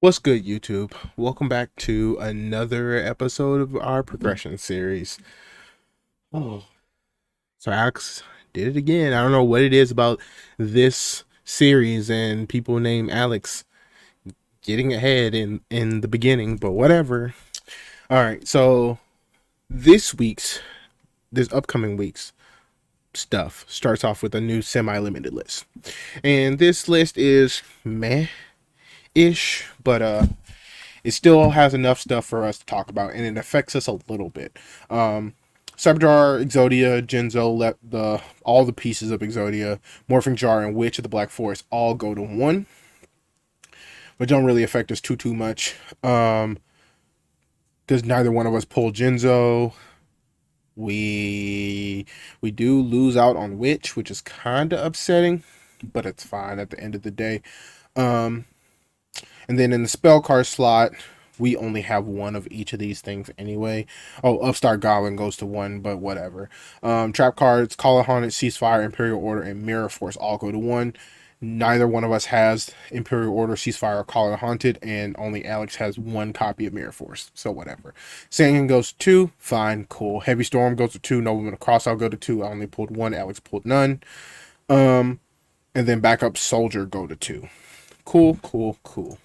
What's good, YouTube? Welcome back to another episode of our progression series. Oh, so Alex did it again. I don't know what it is about this series and people named Alex getting ahead in the beginning, but whatever. All right, so this upcoming week's stuff starts off with a new semi-limited list, and this list is meh-ish, but it still has enough stuff for us to talk about, and it affects us a little bit. Cyberjar, Exodia, Genzo, all the pieces of Exodia, Morphing Jar, and Witch of the Black Forest all go to one, but don't really affect us too much. Because neither one of us pulled Genzo. We we do lose out on Witch, which is kind of upsetting, but it's fine at the end of the day. Um, And then in the spell card slot, we only have one of each of these things anyway. Oh, Upstart Goblin goes to one, but whatever. Trap cards, Call of Haunted, Ceasefire, Imperial Order, and Mirror Force all go to one. Neither one of us has Imperial Order, Ceasefire, or Call of Haunted, and only Alex has one copy of Mirror Force. So whatever. Sanding goes to two, fine, cool. Heavy Storm goes to two, Nobleman of Cross, I'll go to two. I only pulled one, Alex pulled none. And then Backup Soldier go to two. Cool, cool, cool.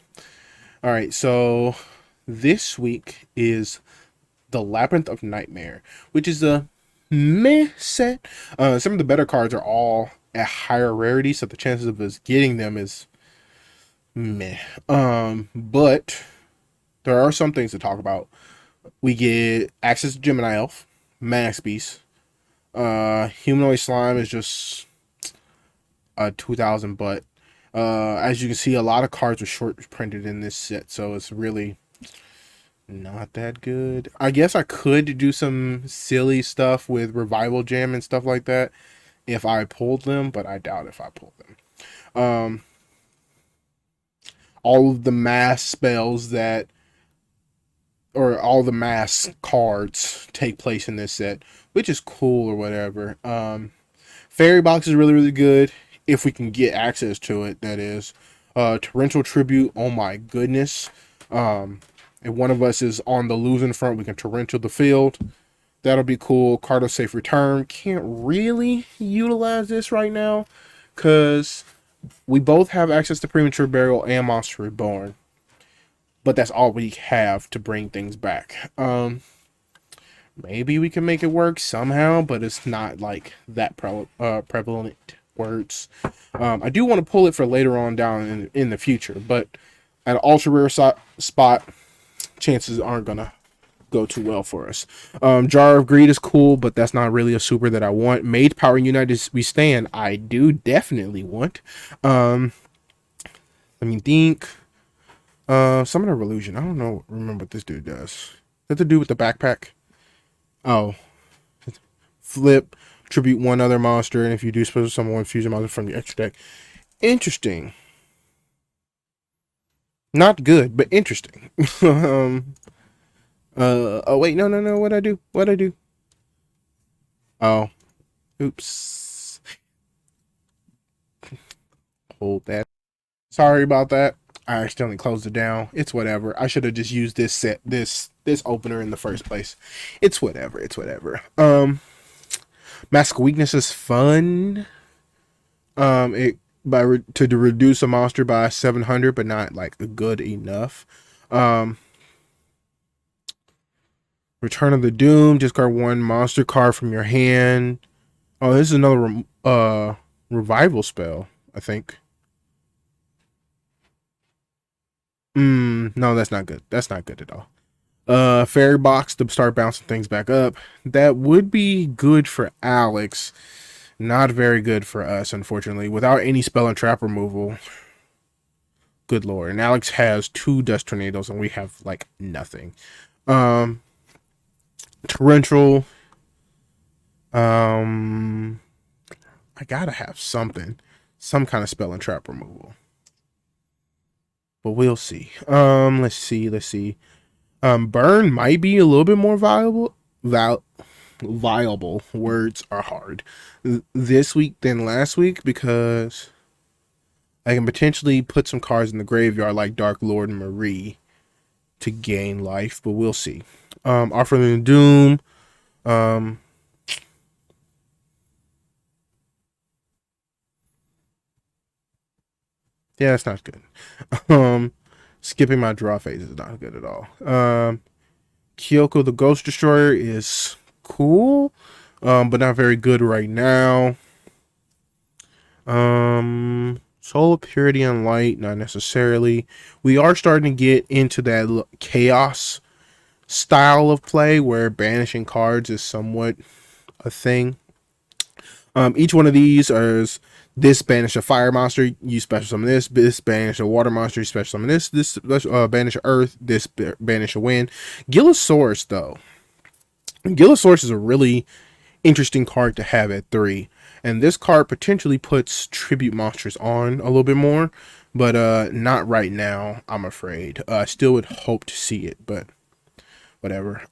All right, so this week is the Labyrinth of Nightmare, which is a meh set. Some of the better cards are all at higher rarity, so the chances of us getting them is meh. But there are some things to talk about. We get access to Gemini Elf, Max Beast. Humanoid Slime is just a 2000, but as you can see, a lot of cards are short printed in this set, so it's really not that good. I guess I could do some silly stuff with Revival Jam and stuff like that if I pulled them, but I doubt if I pulled them. All of the mass spells that, or all the mass cards take place in this set, which is cool or whatever. Fairy Box is really, really good if we can get access to it, that is. Torrential Tribute, oh my goodness. If one of us is on the losing front, we can torrential the field. That'll be cool. Card of Safe Return. Can't really utilize this right now because we both have access to Premature Burial and Monster Reborn. But that's all we have to bring things back. Maybe we can make it work somehow, but it's not like that prevalent words. I do want to pull it for later on down in the future, but at an ultra rare spot, chances aren't gonna go too well for us. Jar of Greed is cool, but that's not really a super that I want. Mage Power United We Stand, I do definitely want. Let me think. Summoner of Illusion. I don't know. Remember what this dude does. Is that the dude with the backpack? Oh, flip, tribute one other monster, and if you do special summon one fusion monster from your extra deck. Interesting. Not good, but interesting. Oh wait, no. What'd I do? What'd I do? Oh, oops. Hold that. Sorry about that. I accidentally closed it down. It's whatever. I should have just used this opener in the first place. It's whatever. It's whatever. Mask Weakness is fun. It to reduce a monster by 700, but not like good enough. Return of the Doom. Discard one monster card from your hand. Oh, this is another revival spell, I think. No, that's not good. That's not good at all. Fairy Box to start bouncing things back up. That would be good for Alex. Not very good for us, unfortunately. Without any spell and trap removal. Good lord. And Alex has two Dust Tornadoes and we have like nothing. Torrential. I gotta have something. Some kind of spell and trap removal. But we'll see. Let's see. Burn might be a little bit more viable. Viable words are hard this week than last week because I can potentially put some cards in the graveyard like Dark Lord and Marie to gain life, but we'll see. Offering of Doom. Yeah, that's not good. Um, Skipping my draw phase is not good at all. Kyoko the Ghost Destroyer is cool, but not very good right now. Soul of Purity and Light, not necessarily. We are starting to get into that chaos style of play where banishing cards is somewhat a thing. Each one of these is this banish a fire monster, you special summon this banish a water monster, you special summon this banish a earth, this banish a wind. Gillosaurus, though. Gillosaurus is a really interesting card to have at 3. And this card potentially puts tribute monsters on a little bit more, but not right now, I'm afraid. I still would hope to see it, but whatever.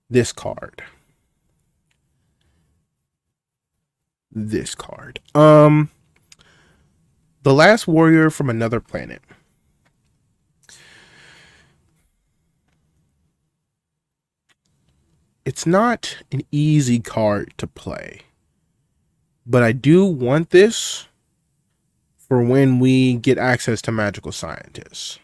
This card. This card. The Last Warrior from Another Planet. It's not an easy card to play, but I do want this for when we get access to magical scientists.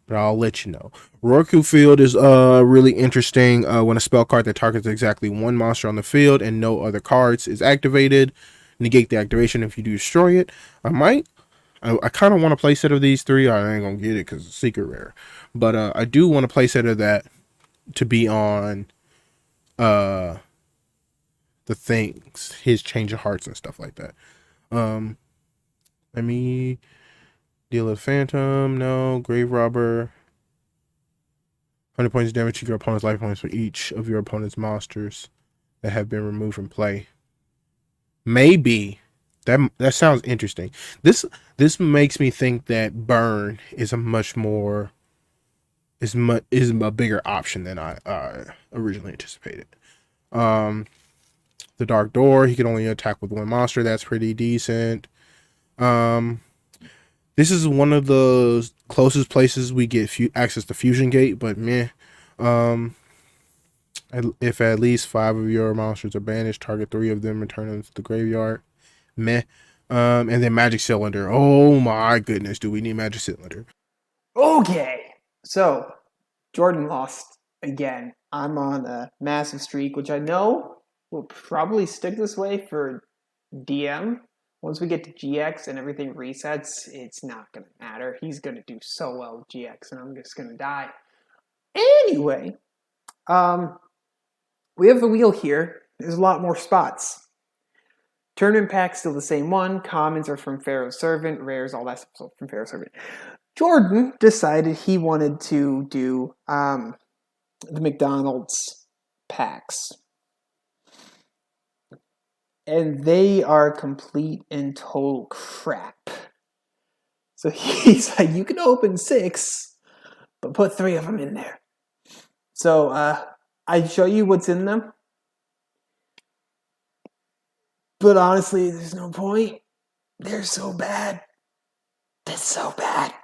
But I'll let you know. Roku Field is really interesting. When a spell card that targets exactly one monster on the field and no other cards is activated, negate the activation if you do destroy it. I kind of want a playset of these 3. I ain't gonna get it because it's secret rare, but I do want a playset of that to be on the things, his Change of Hearts and stuff like that. Let me deal a Phantom. No. Grave Robber. 100 points of damage to your opponent's life points for each of your opponent's monsters that have been removed from play. Maybe. That sounds interesting. This makes me think that Burn is a much more is a bigger option than I originally anticipated. The Dark Door, he can only attack with one monster. That's pretty decent. This is one of the closest places we get access to Fusion Gate, but meh. If at least 5 of your monsters are banished, target 3 of them and turn them to the graveyard. Meh. And then Magic Cylinder. Oh my goodness, do we need Magic Cylinder? Okay, so Jordan lost again. I'm on a massive streak, which I know will probably stick this way for DM. Once we get to GX and everything resets, it's not going to matter. He's going to do so well with GX, and I'm just going to die. Anyway, we have a wheel here. There's a lot more spots. Tournament pack's still the same one. Commons are from Pharaoh's Servant. Rares, all that stuff from Pharaoh's Servant. Jordan decided he wanted to do the McDonald's packs. And they are complete and total crap. So he's like, you can open 6, but put 3 of them in there. So I show you what's in them. But honestly, there's no point. They're so bad. That's so bad.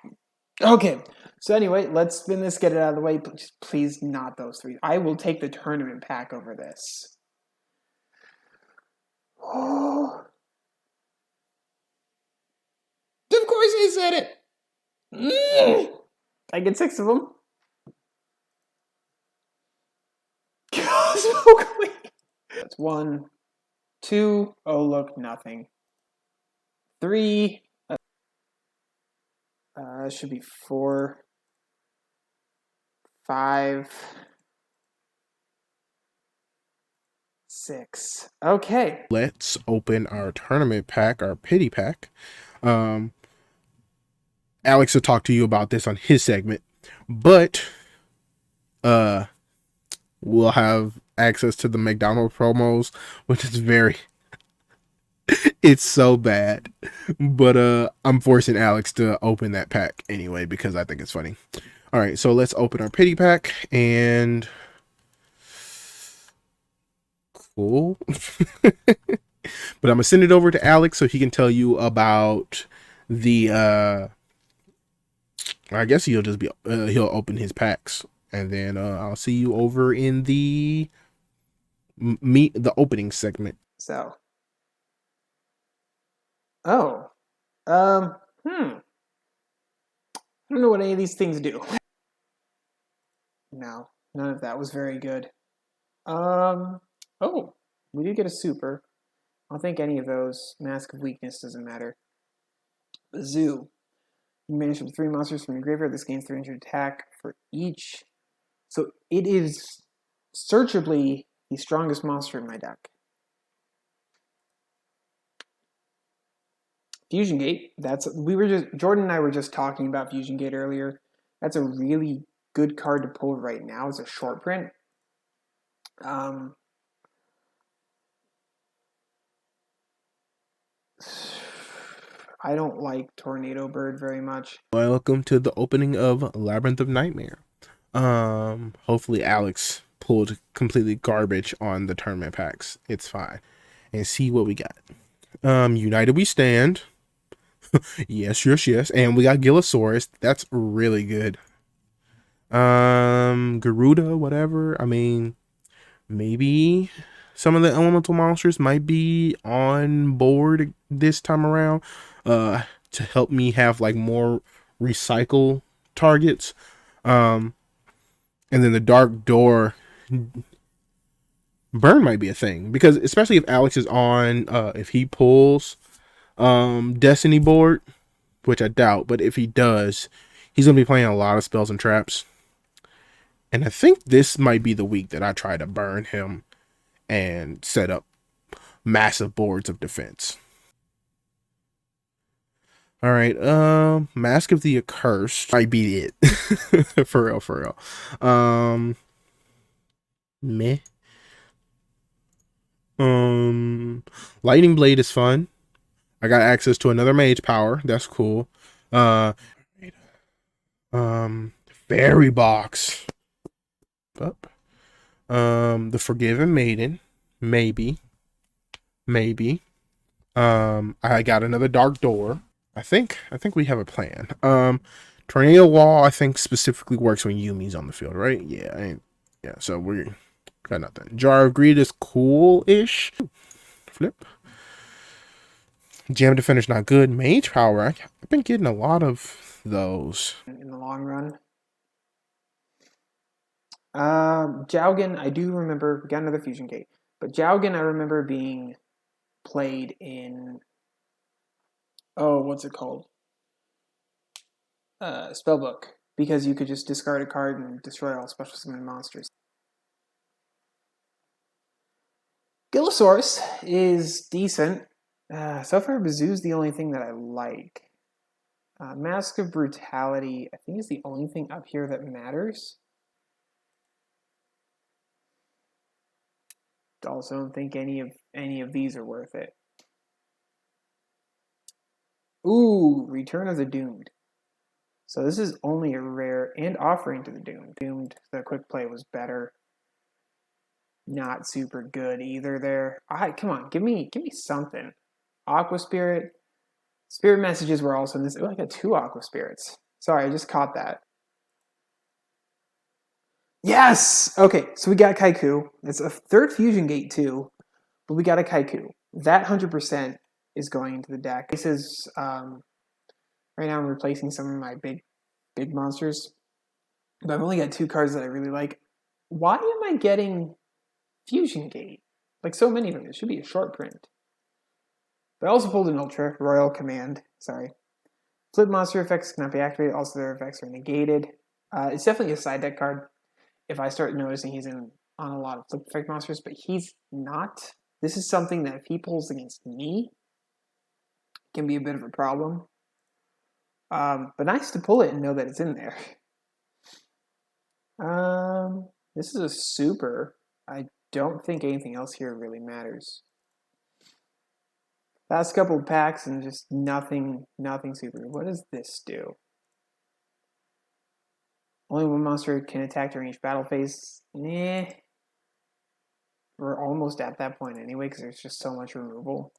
Okay, so anyway, let's spin this, get it out of the way. Please not those 3. I will take the tournament pack over this. Oh. Of course I said it. I get 6 of them. Cosmo Queen. That's 1, 2. Oh, look, nothing. 3. Should be 4, 5, 6. Okay. Let's open our tournament pack, our pity pack. Alex will talk to you about this on his segment, but we'll have access to the McDonald's promos, which is very it's so bad. But I'm forcing Alex to open that pack anyway because I think it's funny. All right, so let's open our pity pack and cool. But I'm gonna send it over to Alex so he can tell you about the. I guess he'll just be he'll open his packs, and then I'll see you over in the meet the opening segment. So, oh, um, I don't know what any of these things do. No, none of that was very good. Oh, we did get a super. I don't think any of those. Mask of Weakness doesn't matter. Zoo. You manage from 3 monsters from your graveyard. This gains 300 attack for each. So it is searchably the strongest monster in my deck. Fusion Gate. Jordan and I were just talking about Fusion Gate earlier. That's a really good card to pull right now. It's a short print. I don't like Tornado Bird very much. Welcome to the opening of Labyrinth of Nightmare. Hopefully Alex pulled completely garbage on the tournament packs. It's fine. And see what we got. United We Stand. Yes, yes, yes. And we got Gillosaurus. That's really good. Garuda, whatever. I mean, maybe some of the elemental monsters might be on board this time around. To help me have like more recycle targets. And then the Dark Door burn might be a thing, because especially if Alex is on if he pulls Destiny board, which I doubt, but if he does, he's gonna be playing a lot of spells and traps. And I think this might be the week that I try to burn him and set up massive boards of defense. All right, Mask of the Accursed might be it. For real, for real. Meh. Lightning Blade is fun. I got access to another mage power. That's cool. Uh, Fairy Box. Up. The Forgiven Maiden. Maybe. Maybe. I got another Dark Door. I think we have a plan. Tornado Wall, I think specifically works when Yumi's on the field, right? Yeah, yeah. So we got nothing. Jar of Greed is cool-ish. Flip. Jam Defender's not good. Mage Power, I've been getting a lot of those in the long run. Jowgen, I do remember, we got another Fusion Gate, but Jowgen I remember being played in, what's it called? Spellbook, because you could just discard a card and destroy all special summon monsters. Gillosaurus is decent. So far, Bazoo's the only thing that I like. Mask of Brutality, I think, is the only thing up here that matters. Also don't think any of these are worth it. Ooh, Return of the Doomed. So this is only a rare, and Offering to the Doomed. Doomed, the quick play was better. Not super good either there. Come on, give me something. Aqua Spirit. Spirit Messages were also in this. Oh, I got 2 Aqua Spirits. Sorry, I just caught that. Yes! Okay, so we got Kaiku. It's a 3rd Fusion Gate too, but we got a Kaiku. That 100% is going into the deck. This is, right now I'm replacing some of my big monsters, but I've only got 2 cards that I really like. Why am I getting Fusion Gate? Like so many of them, it should be a short print. But I also pulled an Ultra, Royal Command, sorry. Flip monster effects cannot be activated, also their effects are negated. It's definitely a side deck card if I start noticing he's on a lot of flip effect monsters, but he's not. This is something that if he pulls against me, can be a bit of a problem. But nice to pull it and know that it's in there. This is a super. I don't think anything else here really matters. Last couple of packs and just nothing super. What does this do? Only one monster can attack during each battle phase. We're almost at that point anyway because there's just so much removal.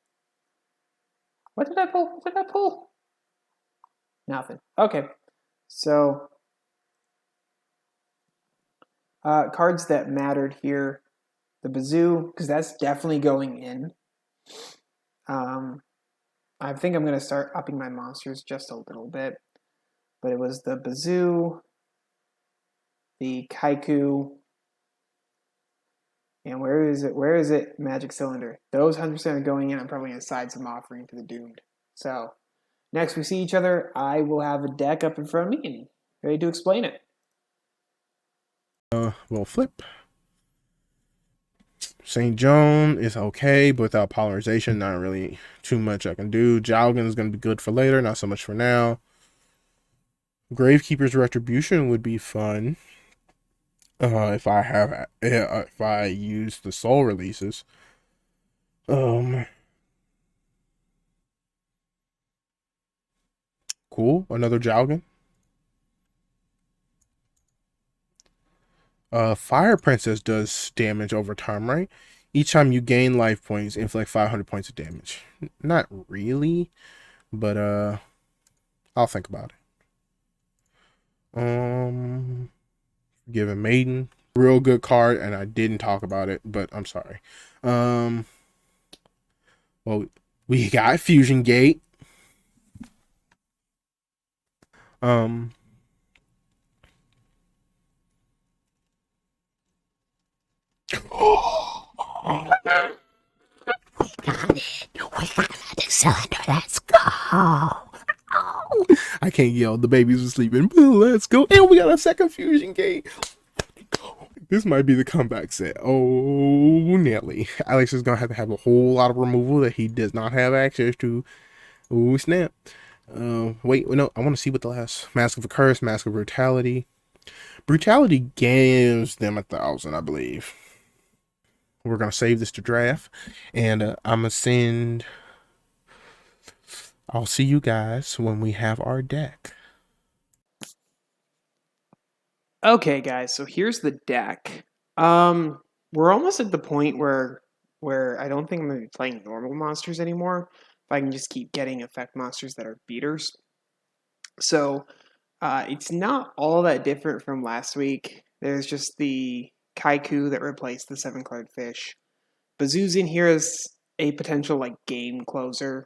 What did I pull? What did I pull? Nothing. Okay. So, cards that mattered here. The Bazoo, because that's definitely going in. I think I'm going to start upping my monsters just a little bit. But it was the Bazoo, the Kaiku, and where is it? Where is it? Magic Cylinder. Those 100% are going in. I'm probably going to side some offering to the Doomed. So, next we see each other, I will have a deck up in front of me and ready to explain it. We'll flip. St. Joan is okay, but without polymerization, not really too much I can do. Jalgan is going to be good for later, not so much for now. Gravekeeper's Retribution would be fun. If I use the soul releases. Cool. Another Jalgan. Fire Princess does damage over time, right? Each time you gain life points, inflict 500 points of damage. Not really, but I'll think about it. Forgiven Maiden, real good card, and I didn't talk about it, but I'm sorry. Well, we got Fusion Gate. Let's go. I can't yell. The babies are sleeping. Let's go. And we got a second Fusion Gate. This might be the comeback set. Oh, Nelly. Alex is going to have a whole lot of removal that he does not have access to. Oh, snap. Wait, no. I want to see what the last Mask of a Curse, Mask of Brutality. Brutality gives them 1,000, I believe. We're going to save this to draft. And I'm going to send... I'll see you guys when we have our deck. Okay, guys, so here's the deck. We're almost at the point where I don't think I'm going to be playing normal monsters anymore. If I can just keep getting effect monsters that are beaters. So, it's not all that different from last week. There's just the Kaiku that replaced the 7-card fish. Bazoo's in here as a potential like game closer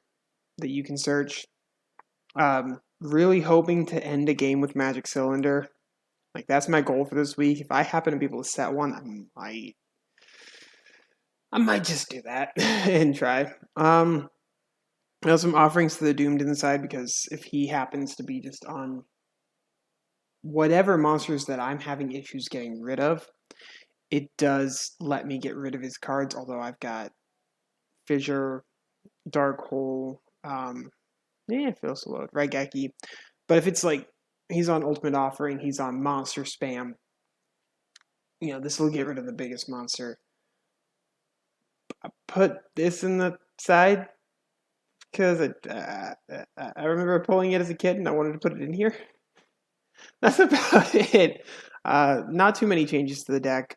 that you can search. Really hoping to end a game with Magic Cylinder. Like that's my goal for this week. If I happen to be able to set one, I might just do that and try. I have some offerings to the Doomed inside because if he happens to be just on whatever monsters that I'm having issues getting rid of, it does let me get rid of his cards, although I've got Fissure, Dark Hole, it feels so low, Raigeki. But if it's like he's on Ultimate Offering, he's on Monster Spam, this will get rid of the biggest monster. I put this in the side because I remember pulling it as a kid and I wanted to put it in here. That's about it. Not too many changes to the deck.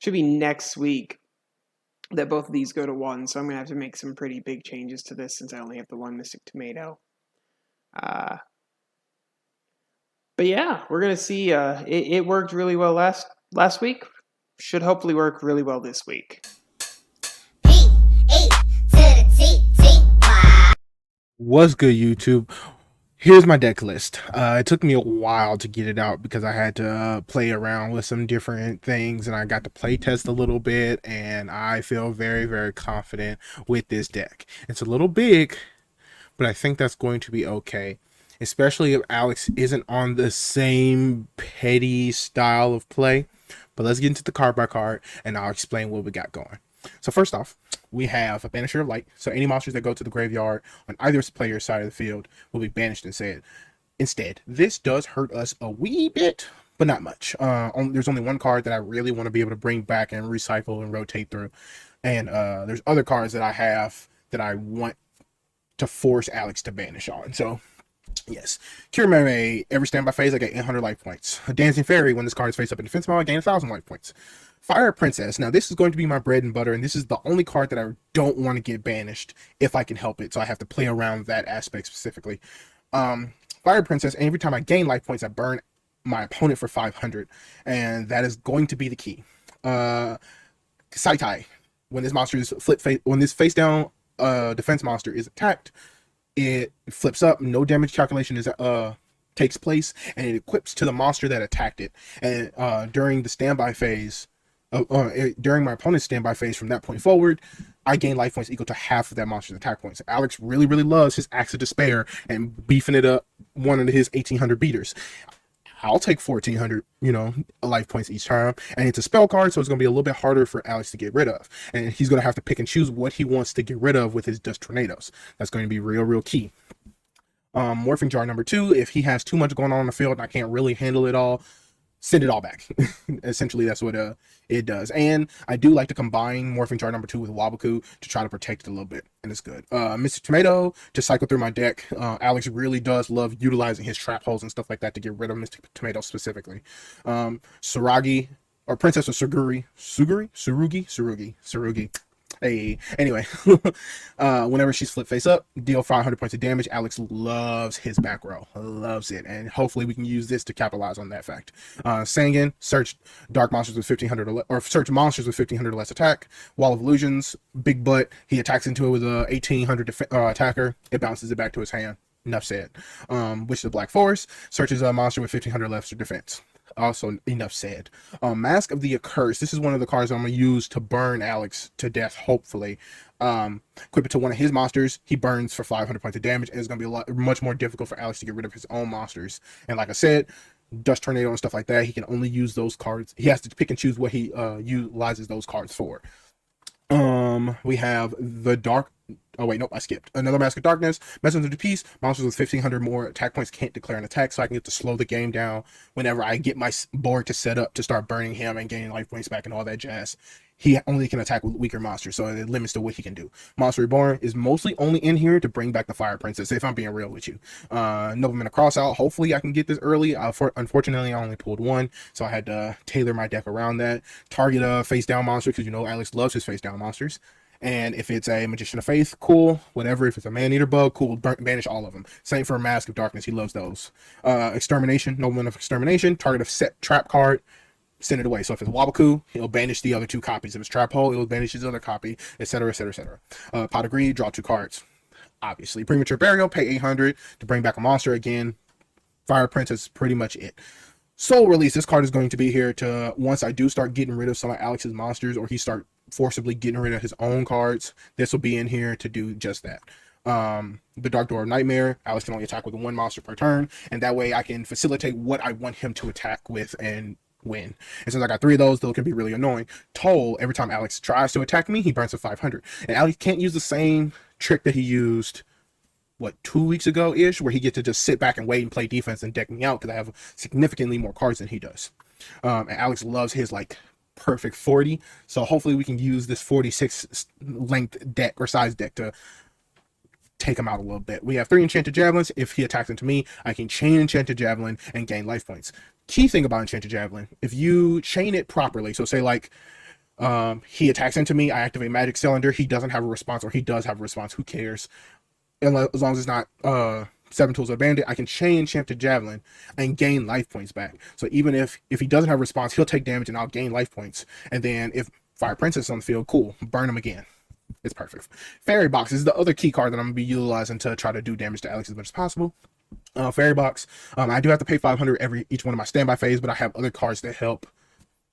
Should be next week that both of these go to 1, so I'm going to have to make some pretty big changes to this since I only have the 1 Mystic Tomato. But yeah, we're going to see. It worked really well last week. Should hopefully work really well this week. What's good, YouTube? Here's my deck list. It took me a while to get it out because I had to play around with some different things and I got to play test a little bit, and I feel very, very confident with this deck. It's a little big, but I think that's going to be okay, especially if Alex isn't on the same petty style of play. But let's get into the card by card and I'll explain what we got going. So first off, we have a Banisher of Light. So any monsters that go to the graveyard on either player's side of the field will be banished instead. This does hurt us a wee bit, but not much. There's only one card that I really want to be able to bring back and recycle and rotate through. And there's other cards that I have that I want to force Alex to banish on. So yes, Cure Mermaid, every standby phase I get 800 life points. A Dancing Fairy, when this card is face up in defense mode, I gain 1,000 life points. Fire Princess. Now, this is going to be my bread and butter, and this is the only card that I don't want to get banished if I can help it. So I have to play around that aspect specifically. Um, Fire Princess, and every time I gain life points, I burn my opponent for 500, and that is going to be the key. Saitai. When this monster is when this face down defense monster is attacked, it flips up. No damage calculation is takes place, and it equips to the monster that attacked it. And during the standby phase, during my opponent's standby phase from that point forward, I gain life points equal to half of that monster's attack points. Alex really, really loves his Axe of Despair and beefing it up one of his 1800 beaters. I'll take 1400, life points each time. And it's a spell card, so it's going to be a little bit harder for Alex to get rid of. And he's going to have to pick and choose what he wants to get rid of with his Dust Tornadoes. That's going to be real, real key. Morphing Jar number 2, if he has too much going on the field and I can't really handle it all, send it all back. Essentially, that's what it does. And I do like to combine Morphing Jar number 2 with Waboku to try to protect it a little bit, and it's good. Mr. Tomato to cycle through my deck. Alex really does love utilizing his trap holes and stuff like that to get rid of Mr. Tomato specifically. Suragi, or Princess of Surugi. Hey, anyway, whenever she's flipped face up, deal 500 points of damage. Alex loves his back row, loves it, and hopefully we can use this to capitalize on that fact. Sangan, search dark monsters with 1500 or search monsters with 1500 or less attack. Wall of Illusions, big butt. He attacks into it with a 1800 attacker. It bounces it back to his hand. Enough said. Witch of the Black Forest, searches a monster with 1500 less defense. Also, enough said. Mask of the Accursed. This is one of the cards I'm going to use to burn Alex to death, hopefully. Equip it to one of his monsters. He burns for 500 points of damage, and it's going to be much more difficult for Alex to get rid of his own monsters. And like I said, Dust Tornado and stuff like that, he can only use those cards. He has to pick and choose what he utilizes those cards for. We have the Dark... Oh, wait, nope, I skipped. Another Mask of Darkness. Messenger of Peace. Monsters with 1500 more attack points can't declare an attack, so I can get to slow the game down whenever I get my board to set up to start burning him and gaining life points back and all that jazz. He only can attack with weaker monsters, so it limits to what he can do. Monster Reborn is mostly only in here to bring back the Fire Princess, if I'm being real with you. Nobleman of Crossout. Hopefully I can get this early. Unfortunately, I only pulled one, so I had to tailor my deck around that. Target a face-down monster, because Alex loves his face-down monsters. And if it's a Magician of Faith, cool. Whatever. If it's a Man-Eater Bug, cool. Banish all of them. Same for Mask of Darkness. He loves those. Extermination. Nobleman of Extermination. Target a set trap card. Send it away. So if it's Waboku, he'll banish the other 2 copies. If it's Trap Hole, it'll banish his other copy, etc., etc., etc. Pot of Greed. Draw 2 cards. Obviously. Premature Burial. Pay 800 to bring back a monster again. Fire Princess is pretty much it. Soul Release. This card is going to be here to, once I do start getting rid of some of Alex's monsters, or he start forcibly getting rid of his own cards, this will be in here to do just that. The Dark Door of Nightmare. Alex can only attack with 1 monster per turn, and that way I can facilitate what I want him to attack with and win. And since I got 3 of those can be really annoying. Toll. Every time Alex tries to attack me, he burns a 500. And Alex can't use the same trick that he used 2 weeks ago ish, where he gets to just sit back and wait and play defense and deck me out because I have significantly more cards than he does. And Alex loves his perfect 40, so hopefully we can use this 46 length deck or size deck to take him out a little bit. We have 3 Enchanted Javelins. If he attacks into me, I can chain Enchanted Javelin and gain life points. Key thing about Enchanted Javelin, if you chain it properly, so say he attacks into me, I activate Magic Cylinder, he doesn't have a response, or he does have a response, who cares? As long as it's not 7 Tools of Bandit, I can chain Enchanted Javelin and gain life points back. So even if he doesn't have a response, he'll take damage and I'll gain life points. And then if Fire Princess is on the field, cool, burn him again. It's perfect. Fairy Box is the other key card that I'm going to be utilizing to try to do damage to Alex as much as possible. Fairy Box, I do have to pay 500 each one of my standby phase, but I have other cards that help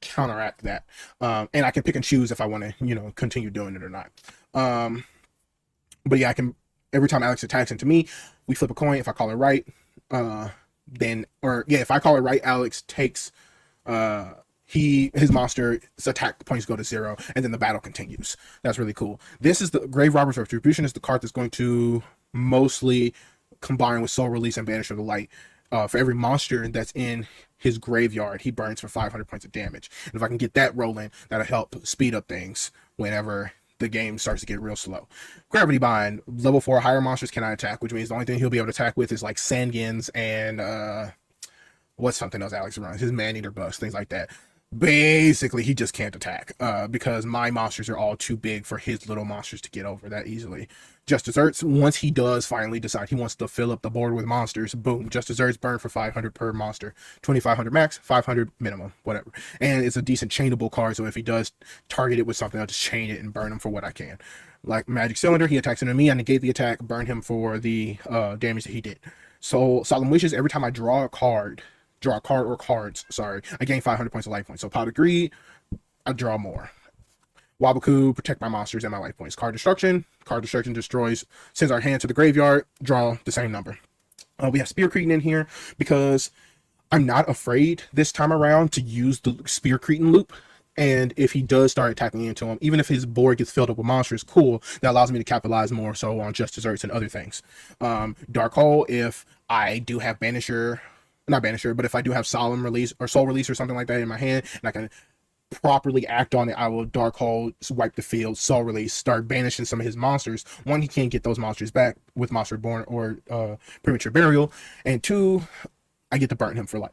counteract that. And I can pick and choose if I want to, continue doing it or not. But yeah, I can. Every time Alex attacks into me, we flip a coin. If I call it right, if I call it right, Alex takes his monster's attack points go to 0, and then the battle continues. That's really cool. This is the Grave Robber's Retribution is the card that's going to mostly combine with Soul Release and Banish of the Light. For every monster that's in his graveyard, he burns for 500 points of damage. And if I can get that rolling, that'll help speed up things whenever the game starts to get real slow. Gravity Bind. Level 4 higher monsters cannot attack, which means the only thing he'll be able to attack with is Sangins and what's something else Alex runs? His Man-Eater Bugs, things like that. Basically, he just can't attack because my monsters are all too big for his little monsters to get over that easily. Just Desserts, once he does finally decide he wants to fill up the board with monsters, boom, Just Desserts burn for 500 per monster. 2,500 max, 500 minimum, whatever. And it's a decent chainable card, so if he does target it with something, I'll just chain it and burn him for what I can. Like Magic Cylinder, he attacks into me, I negate the attack, burn him for the damage that he did. So Solemn Wishes, every time I draw a card or cards, sorry, I gain 500 points of life points. So Pot of Greed, I draw more. Wabaku, protect my monsters and my life points. Card destruction destroys, sends our hand to the graveyard, draw the same number. We have Spear Cretin in here because I'm not afraid this time around to use the Spear Cretin loop. And if he does start attacking into him, even if his board gets filled up with monsters, cool. That allows me to capitalize more so on Just Desserts and other things. Dark Hole, if I do have Banisher, not Banisher, but if I do have Solemn Release or Soul Release or something like that in my hand, and I can properly act on it, I will Dark Hole, wipe the field, Soul Release, start banishing some of his monsters. One, he can't get those monsters back with Monster Born or Premature Burial, and two, I get to burn him for life.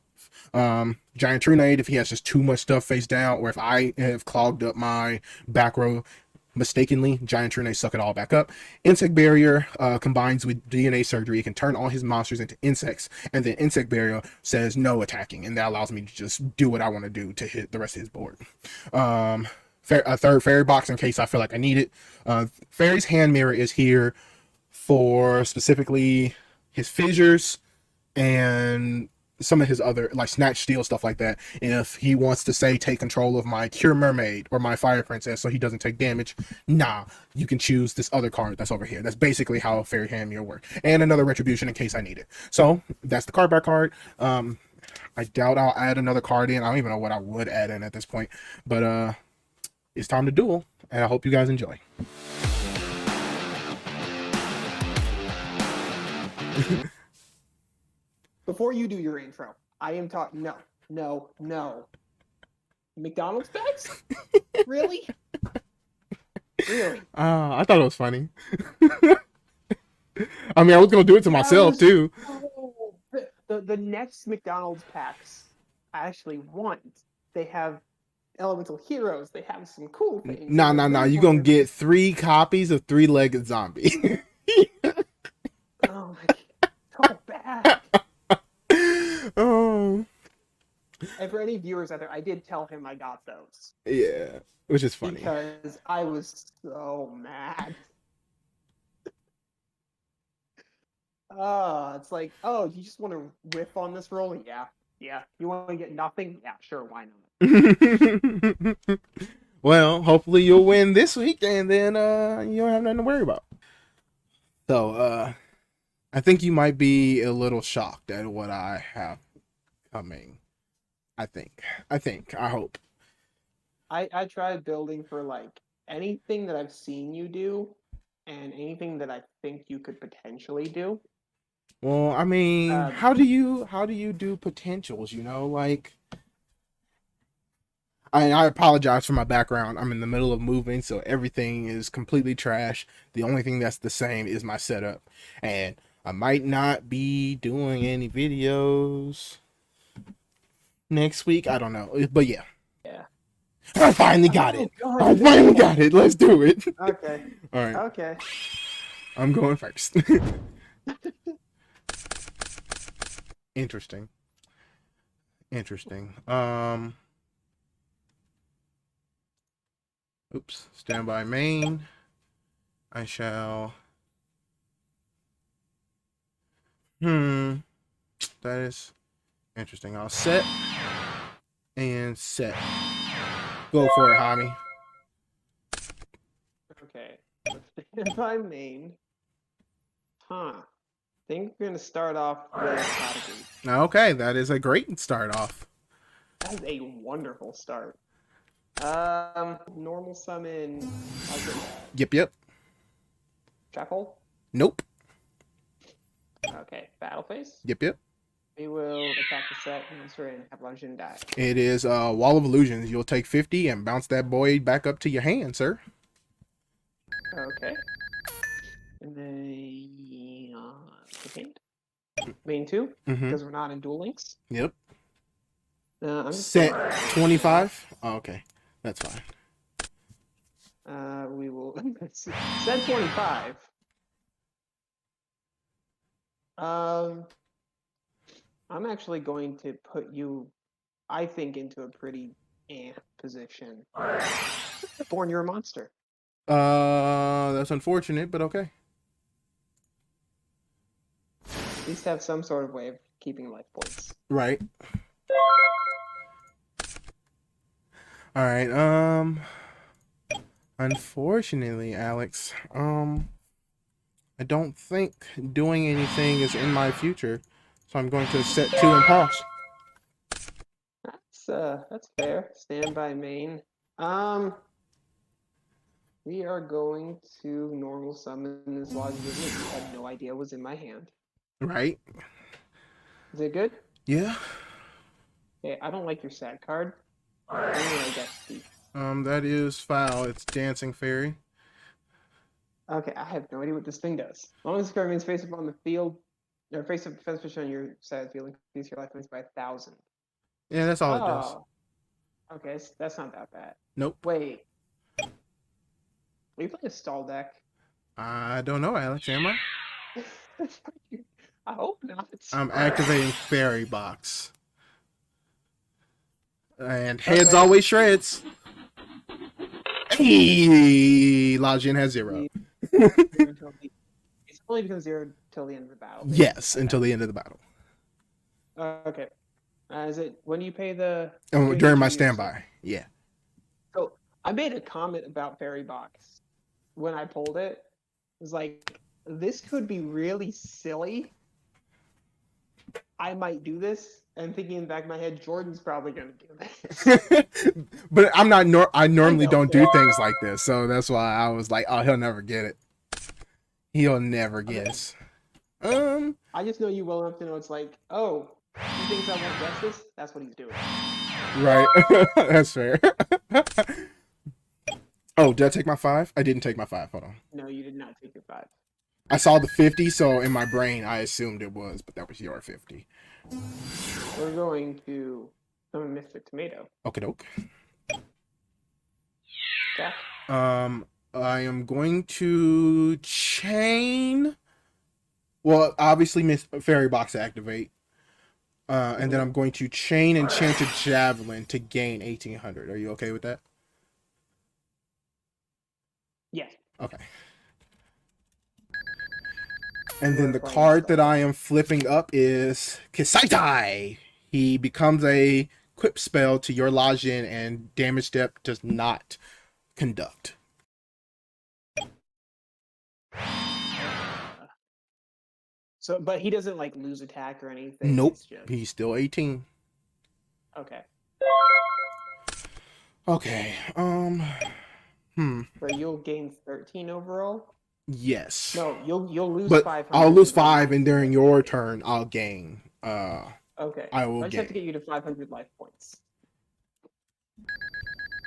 Giant Trunade, if he has just too much stuff face down, or if I have clogged up my back row mistakenly, Giant Trunade suck it all back up. Insect Barrier combines with DNA Surgery. It can turn all his monsters into insects, and then Insect Barrier says no attacking, and that allows me to just do what I want to do to hit the rest of his board. A third Fairy Box in case I feel like I need it. Fairy's Hand Mirror is here for specifically his fissures and some of his other like snatch steal stuff like that. If he wants to say take control of my Cure Mermaid or my Fire Princess so he doesn't take damage, nah, you can choose this other card that's over here. That's basically how a Fairy Hand Mirror works. And another Retribution in case I need it. So that's the card by card. I doubt I'll add another card in. I don't even know what I would add in at this point. But it's time to duel, and I hope you guys enjoy. Before you do your intro, I am talking. No, no, no. McDonald's bags? Really? Really? I thought it was funny. I mean, I was gonna do it to myself too. Oh, the next McDonald's packs I actually want. They have elemental heroes. They have some cool things. Nah, nah, nah. You're gonna get 3 copies of Three-Legged Zombie. Oh my god, so bad. Oh, And for any viewers out there, I did tell him I got those yeah, which is funny. because I was so mad. It's like, oh, you just want to riff on this roll? Yeah, yeah. You want to get nothing? Yeah, sure, why not? Well, hopefully you'll win this week, and then you don't have nothing to worry about. So, I think you might be a little shocked at what I have coming. I think. I hope. I tried building for like anything that I've seen you do and anything that I think you could potentially do. Well, I mean, Um, how do you do potentials? You know, like I apologize for my background. I'm in the middle of moving, so everything is completely trash. The only thing that's the same is my setup, and I might not be doing any videos next week. I don't know, but yeah, yeah. I finally got Oh it. god. I finally got it. Let's do it. Okay. All right, Okay. I'm going first. Interesting. Interesting. Oops. Standby main. I shall. That is interesting. I'll set and set. Go for it, Hami. Okay. Stand by main. Huh. Think we're gonna start off with category. Okay, that is a great start off. That is a wonderful start. Normal summon. Yep. Trap hole. Nope. Okay. Battle phase. Yep. We will attack the set, answer, and have Lungeon die. It is Wall of Illusions. You'll take 50 and bounce that boy back up to your hand, sir. Okay. And then the hand. Main 2, Mm-hmm. because we're not in Duel Links. Yep. I'm just Set gonna 25? Oh, okay. That's fine. we will set 25. Um, I'm actually going to put you, I think, into a pretty position. Born, you're a monster. That's unfortunate, but okay. At least have some sort of way of keeping life points. Right. All right. Unfortunately, Alex, I don't think doing anything is in my future, so I'm going to set 2 and pause. That's fair. Stand by main. Um, we are going to normal summon this logic that you had no idea was in my hand. Right? Is it good? Yeah. Okay, I don't like your sad card. Only I guess the. That is foul. It's dancing fairy. Okay, I have no idea what this thing does. As long as this card remains face up on the field, or face up defense position on your side field, increase your life points by 1,000. Yeah, that's all it does. Oh, okay, that's not that bad. Nope. Wait, are you playing a stall deck? I don't know, Alex. Am I? I hope not. I'm activating fairy box. And heads Okay. always shreds. Hey, Lajin has 0. It's only becomes 0 till the end of the battle. Yes, Okay. until the end of the battle. Okay. Is it when you pay the During my standby. Yeah. So I made a comment about Fairy Box when I pulled it. It was like, this could be really silly. I might do this. And thinking in the back of my head, Jordan's probably gonna do this. But I'm not. I normally don't do things like this, so that's why I was like, "Oh, he'll never get it. He'll never guess." I just know you well enough to know it's like, oh, he thinks I won't guess this. That's what he's doing. Right. That's fair. Oh, did I take my 5? I didn't take my 5. Hold on. No, you did not take your 5. I saw the 50, so in my brain I assumed it was, but that was your 50. We're going to summon Mystic Tomato. Okay, doke. Jack. I am going to chain. Well, obviously, Miss Fairy Box activate. And then I'm going to chain Enchanted Javelin to gain 1,800. Are you okay with that? Yes. Okay. And then the card that I am flipping up is Kisaitai. He becomes a equip spell to your Lajin, and damage step does not conduct. So, but he doesn't like lose attack or anything. Nope. Just... He's still 18. Okay. Okay. Where you'll gain 13 overall. Yes. No, you'll lose but 500. I'll lose 5, and during your turn, I'll gain. Okay. I will I just gain. have to get you to 500 life points.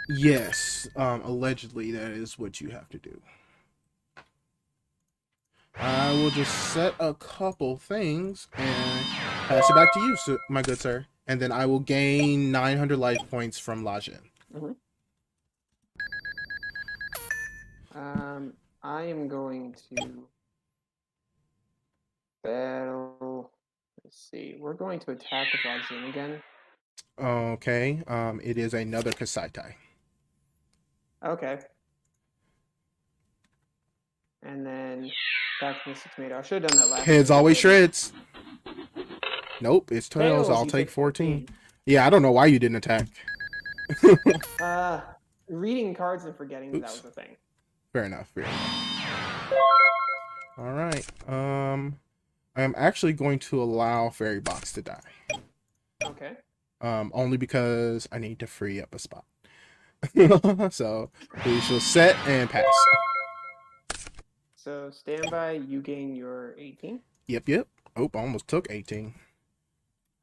Yes. Allegedly, that is what you have to do. I will just set a couple things and pass it back to you, my good sir. And then I will gain 900 life points from Lajin. Mm-hmm. I am going to battle. Let's see. We're going to attack with Lajin again. Okay. It is another Kasaitai. Okay. And then attack Mystic Tomato. I should have done that last. Heads always shreds. Nope, it's tails. I'll take 14. Yeah, I don't know why you didn't attack. Reading cards and forgetting that was the thing. Fair enough. Fair enough. All right. I am actually going to allow Fairy Box to die. Okay. Only because I need to free up a spot. So we shall set and pass. So standby, you gain your 18. Yep. Oh, I almost took 18.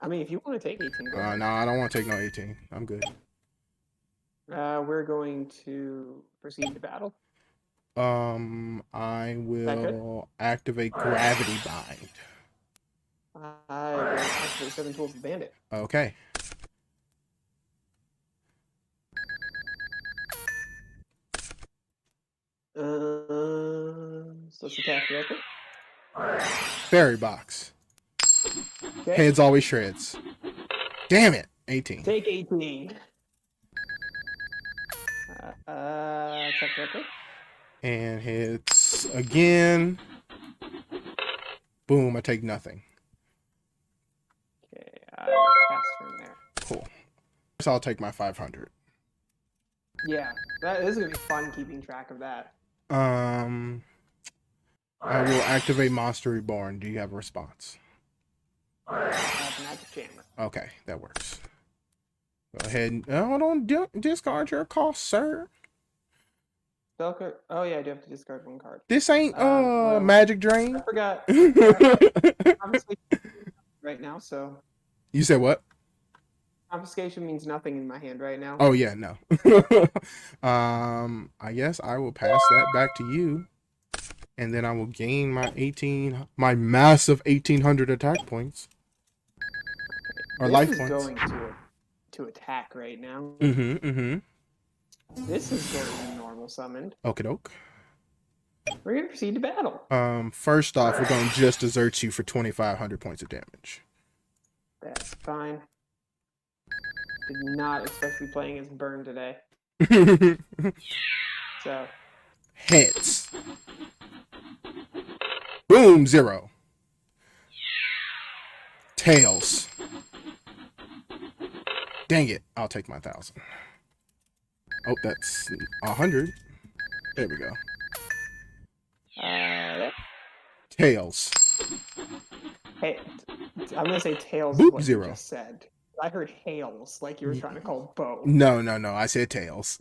I mean, if you want to take 18. No, I don't want to take no 18. I'm good. We're going to proceed to battle. I will activate Gravity Bind. I will activate 7 Tools of Bandit. Okay. this attack directly. Fairy box. Okay. Heads always shreds. Damn it. 18. Take 18. Attack directly. And hits again. Boom, I take nothing. Okay, I will pass turn there. Cool. So I'll take my 500. Yeah, that is gonna be fun keeping track of that. I will activate Monster Reborn. Do you have a response? Magic Chamber. Okay, that works. Go ahead and hold on. Discard your cost, sir. Spell card. Oh yeah, I do have to discard one card. This ain't well, Magic Drain. I forgot. Obviously, right now, so You said what? confiscation means nothing in my hand right now. Oh yeah, no. I guess I will pass that back to you, and then I will gain my massive 1,800 attack points or this life is points. going to attack right now. This is going to be normal summoned. Okie doke. We're gonna proceed to battle. First off, we're gonna just desert you for 2,500 points of damage. That's fine. Did not expect to be playing as Burn today. So Heads. Boom, 0. Tails. Dang it, I'll take my 1,000. Oh, that's 100. There we go. Tails. Hey, I'm gonna say tails. Boop, is what 0. You just said. I heard hails, like you were trying to call bow. No, I said tails.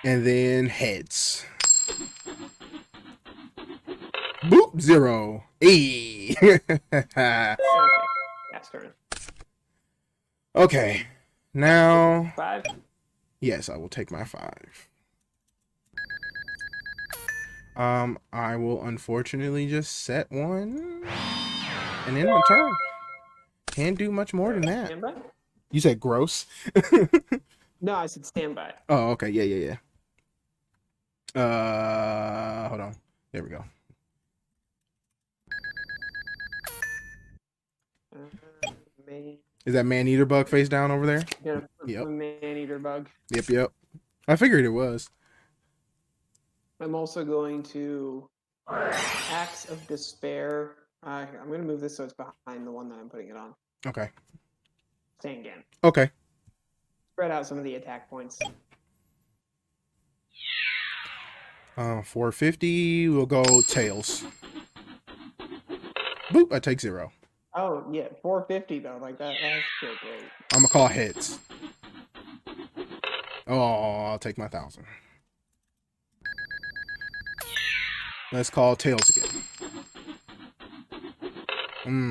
And then heads. Boop, 0. Eee. Okay, last turn. Okay, now 5. yes, I will take my 5. I will unfortunately just set one and end my turn. Can't do much more than that. Standby? You said gross? No, I said standby. Oh, okay. Yeah. Hold on. There we go. Is that man-eater bug face down over there? Yep. Man-eater bug. Yep. I figured it was. I'm also going to Axe of Despair. I'm going to move this so it's behind the one that I'm putting it on. Okay. Same again. Okay. Spread out some of the attack points. 450. We'll go tails. Boop. I take 0. Oh yeah, 450 though. Like that's still great. I'm gonna call heads. Oh, I'll take my 1,000. Let's call tails again.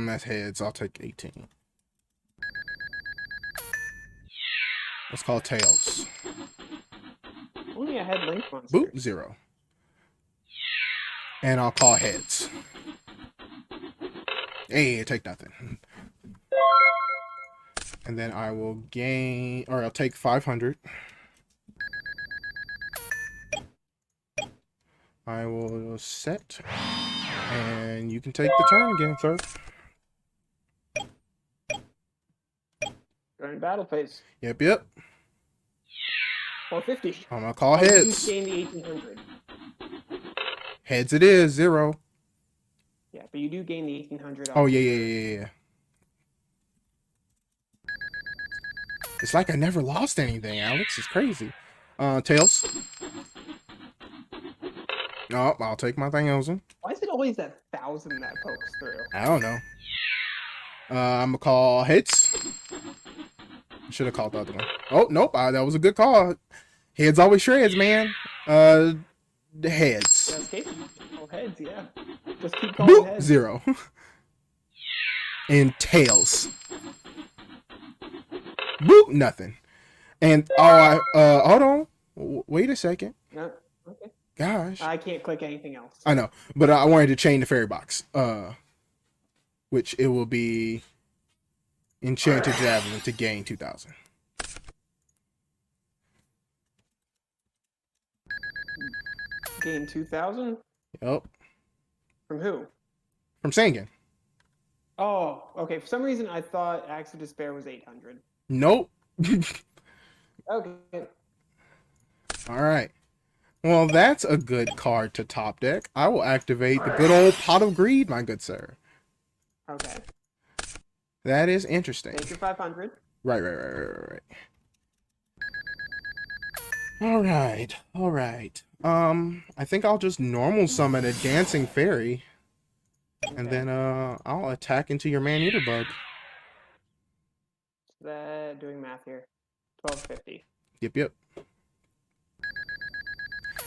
That's heads. I'll take 18. Let's call tails. Only a head link monster. Boop, 0. And I'll call heads. Hey, take nothing. And then I will gain, or I'll take 500. I will set, and you can take the turn again, sir. Going battle phase. Yep. 450. I'm gonna call heads. You gain the 1800. Heads it is, 0. Yeah, but you do gain the 1800. Oh, yeah. It's like I never lost anything, Alex. It's crazy. Tails. Oh, I'll take my 1,000. Why is it always that 1,000 that pokes through? I don't know. I'm gonna call heads. Should have called the other one. Oh, nope. That was a good call. Heads always shreds, man. The heads. That's case. Oh, heads, yeah. Just keep calling Boop, heads. 0. And tails. Boop, nothing. And hold on. Wait a second. No, okay. Gosh. I can't click anything else. I know, but I wanted to chain the fairy box. Which it will be Enchanted Javelin to gain 2,000. Gain 2,000? Yep. From who? From Sangin. Oh, okay. For some reason, I thought Axe of Despair was 800. Nope. Okay. All right. Well, that's a good card to top deck. I will activate the good old Pot of Greed, my good sir. Okay. That is interesting. Take your 500. Right. All right. All right. I think I'll just normal summon a dancing fairy, and Okay. then I'll attack into your man eater bug. That doing math here. 1250. Yep.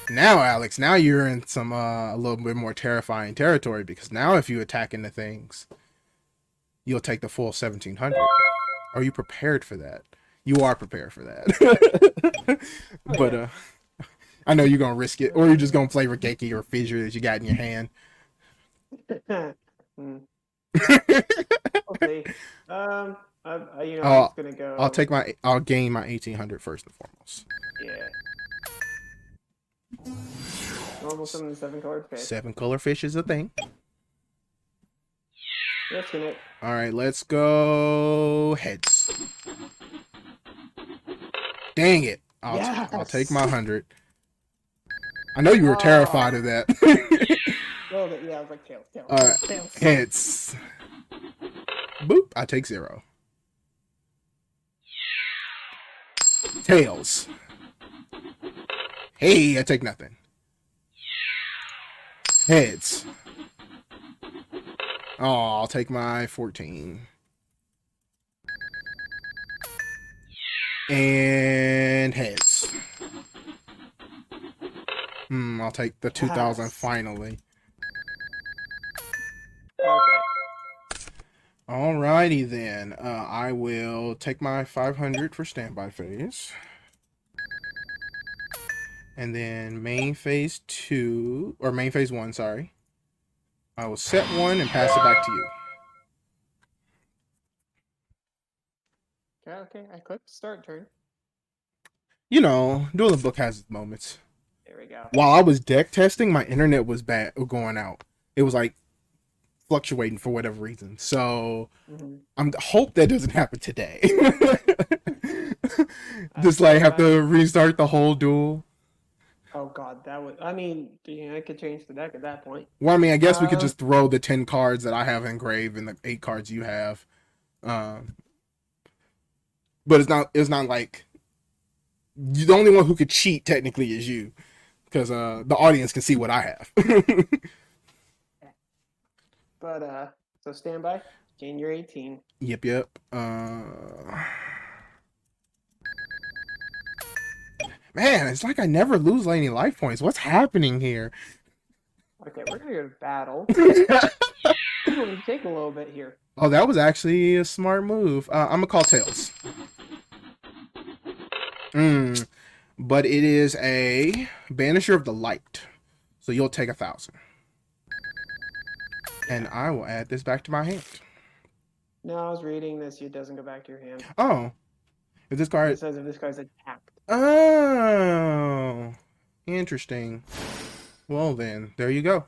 Now, Alex, now you're in some a little bit more terrifying territory because now if you attack into things, you'll take the full 1700. Are you prepared for that? You are prepared for that. Oh But yeah. I know you're gonna risk it, or you're just gonna play Regeki or Fissure that you got in your hand. Hmm. We'll see. I'm I'll just gonna I'll go. take my I'll gain my 1800 first and foremost. Yeah. Normal summon 7-colored fish. 7-color fish is a thing. Risking it. All right, let's go heads. Dang it! I'll take Yes. my 100. I know you were terrified Oh. of that. A little bit. Yeah, I was like tails, tails, All tails, right, tails. heads. Boop! I take 0. Tails. Hey, I take nothing. Heads. Oh, I'll take my 14. And heads. I'll take the 2000 Yes. finally. Okay. Alrighty then. I will take my 500 for standby phase. And then main phase 2, or main phase 1, sorry. I will set 1 and pass it back to you. Okay. I clicked start turn. You know, Dueling Book has its moments. There we go. While I was deck testing, my internet was bad going out. It was like fluctuating for whatever reason. So I'm hope that doesn't happen today. Just like have to restart the whole duel. Oh God, that would. I mean, I could change the deck at that point. Well, I mean, I guess we could just throw the 10 cards that I have engraved and the 8 cards you have. But it's not like the only one who could cheat technically is you, because the audience can see what I have. But so standby. Gain your 18. Yep. Man, it's like I never lose any life points. What's happening here? Okay, we're gonna go to battle. Take a little bit here. Oh, that was actually a smart move. I'm gonna call tails. But it is a Banisher of the Light, so you'll take 1,000. And I will add this back to my hand. No, I was reading this. It doesn't go back to your hand. Oh, if this card. It says if this card's attacked. Oh, interesting. Well then, there you go.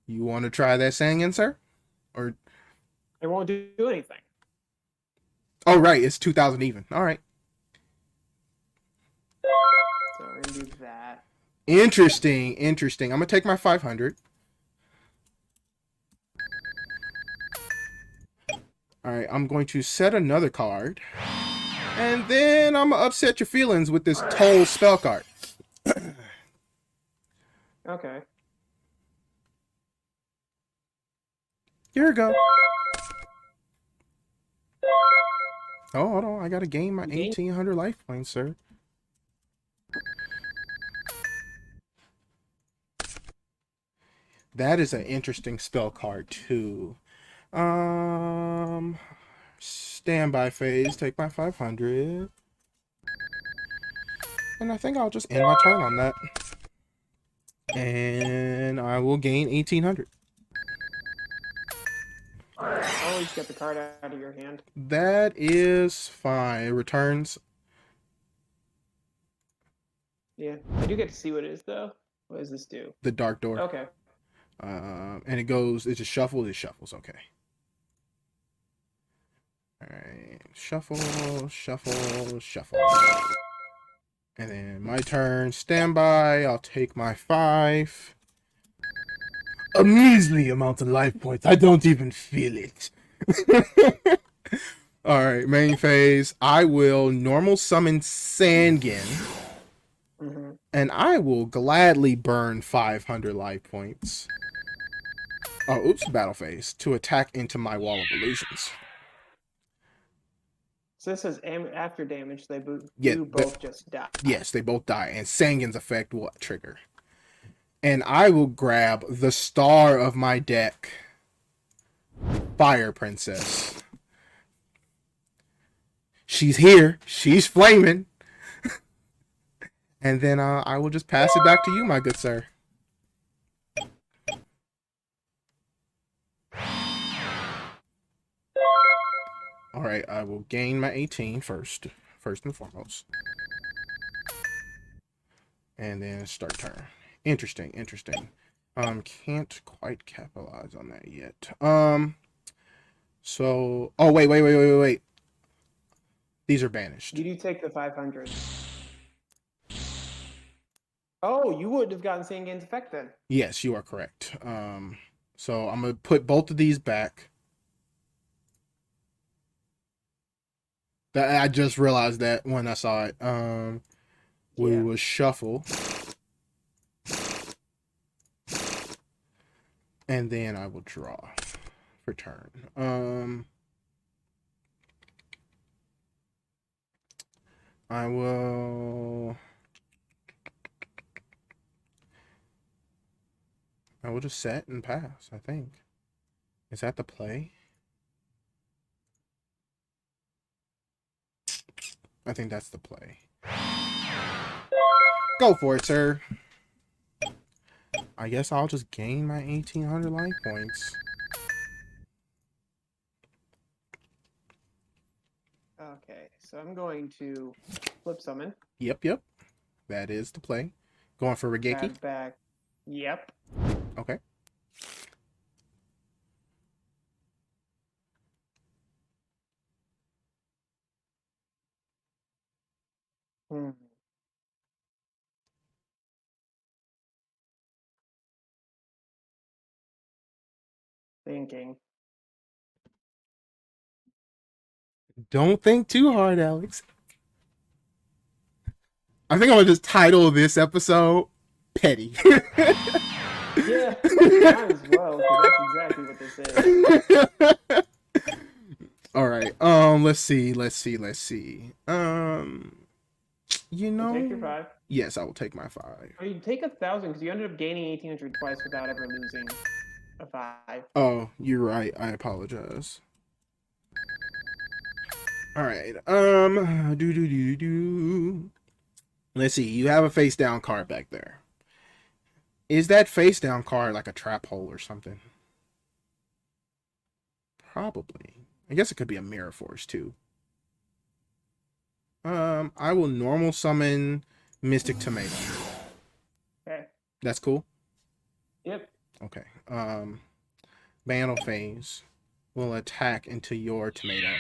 You want to try that Sangin, sir? Or it won't do anything. Oh right, it's 2,000 even. All right. So we're gonna do that. Interesting. I'm gonna take my 500. All right, I'm going to set another card, and then I'm gonna upset your feelings with this Toll spell card. Okay. Here we go. Oh, hold on. I gotta gain my 1,800 life points, sir. That is an interesting spell card too. Standby phase. Take my 500, and I think I'll just end my turn on that. And I will gain 1,800. Always get the card out of your hand. That is fine. It returns. Yeah, I do get to see what it is though. What does this do? The dark door. Okay. And it just shuffles. It shuffles. Okay. All right. Shuffle, shuffle, shuffle. And then my turn. Standby. I'll take my 5. A measly amount of life points. I don't even feel it. All right, main phase. I will normal summon Sangin, Mm-hmm. and I will gladly burn 500 life points. Oh, oops, battle phase to attack into my wall of illusions. So this says after damage, they Yeah, do both just die. yes, they both die, and Sangin's effect will trigger. And I will grab the star of my deck, Fire Princess. She's here. She's flaming. And then I will just pass it back to you, my good sir. All right, I will gain my 18 first and foremost. And then start turn. Interesting. Can't quite capitalize on that yet. So, oh, wait. These are banished. You do take the 500. Oh, you would have gotten Sangan's effect then. Yes, you are correct. So I'm gonna put both of these back. That I just realized that when I saw it. We will shuffle, and then I will draw for turn. I will just set and pass, I think. Is that the play? I think that's the play. Go for it, sir. I guess I'll just gain my 1800 life points. Okay, so I'm going to flip summon. Yep. That is the play. Going for Regeki? Add back. Yep. Okay. Hmm. Thinking. Don't think too hard, Alex. I think I'm gonna just title this episode Petty. Yeah, might as well, because that's exactly what this is. All right. Let's see. You know. Take your 5. Yes, I will take my 5. Or you take 1,000 because you ended up gaining 1,800 twice without ever losing a 5. Oh, you're right. I apologize. All right. Let's see. You have a face down card back there. Is that face down card like a trap hole or something? Probably. I guess it could be a mirror force too. I will normal summon Mystic Tomato. Okay. That's cool. Yep. Okay. Battle phase will attack into your tomato.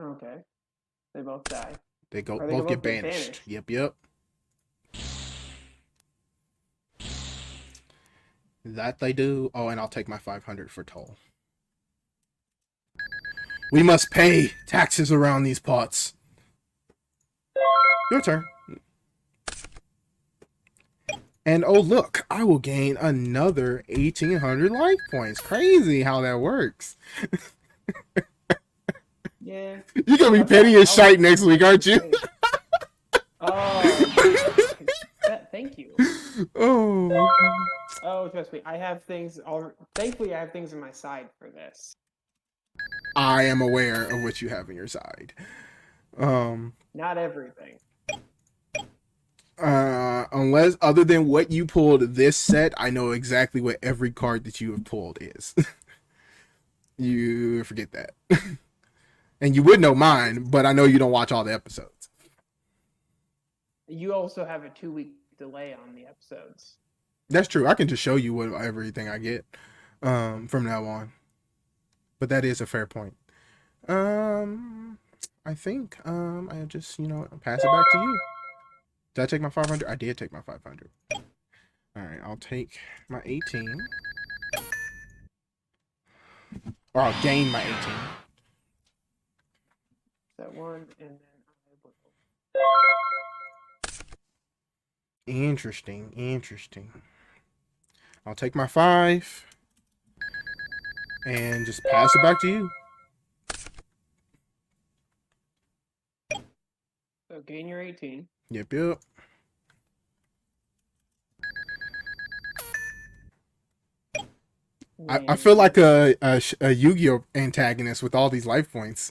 Okay. They both die. They Or both get banished. Yep. That they do. Oh, and I'll take my 500 for toll. We must pay taxes around these parts. Your turn. And oh look, I will gain another 1,800 life points. Crazy how that works. Yeah. You're gonna be petty as shite next week, aren't you? Oh, thank you. Oh. Oh, trust me, I have things. Thankfully, I have things on my side for this. I am aware of what you have on your side. Not everything. Unless other than what you pulled this set, I know exactly what every card that you have pulled is. You forget that. And you would know mine, but I know you don't watch all the episodes. You also have a 2-week delay on the episodes. That's true. I can just show you what everything I get from now on. But that is a fair point. Um, I think I just pass it back to you. Did I take my 500? I did take my 500. All right, I'll take my 18, or I'll gain my 18. That one, and then I will. Interesting, interesting. I'll take my 5 and just pass it back to you. So gain your 18. Yep, yep. I feel like a Yu-Gi-Oh antagonist with all these life points.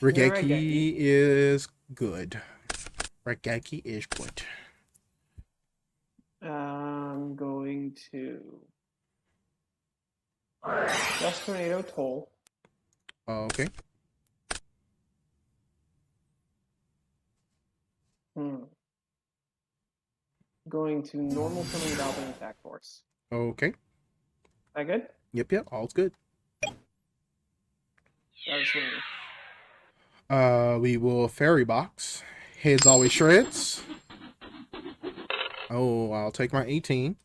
Regeki is good. Regeki is good. I'm going to Dust Tornado Toll. Okay. Going to normal summon Goblin Attack Force. Okay. That good? Yep, yep. All's good. That was swinging. We will fairy box. Heads always shreds. Oh, I'll take my 18.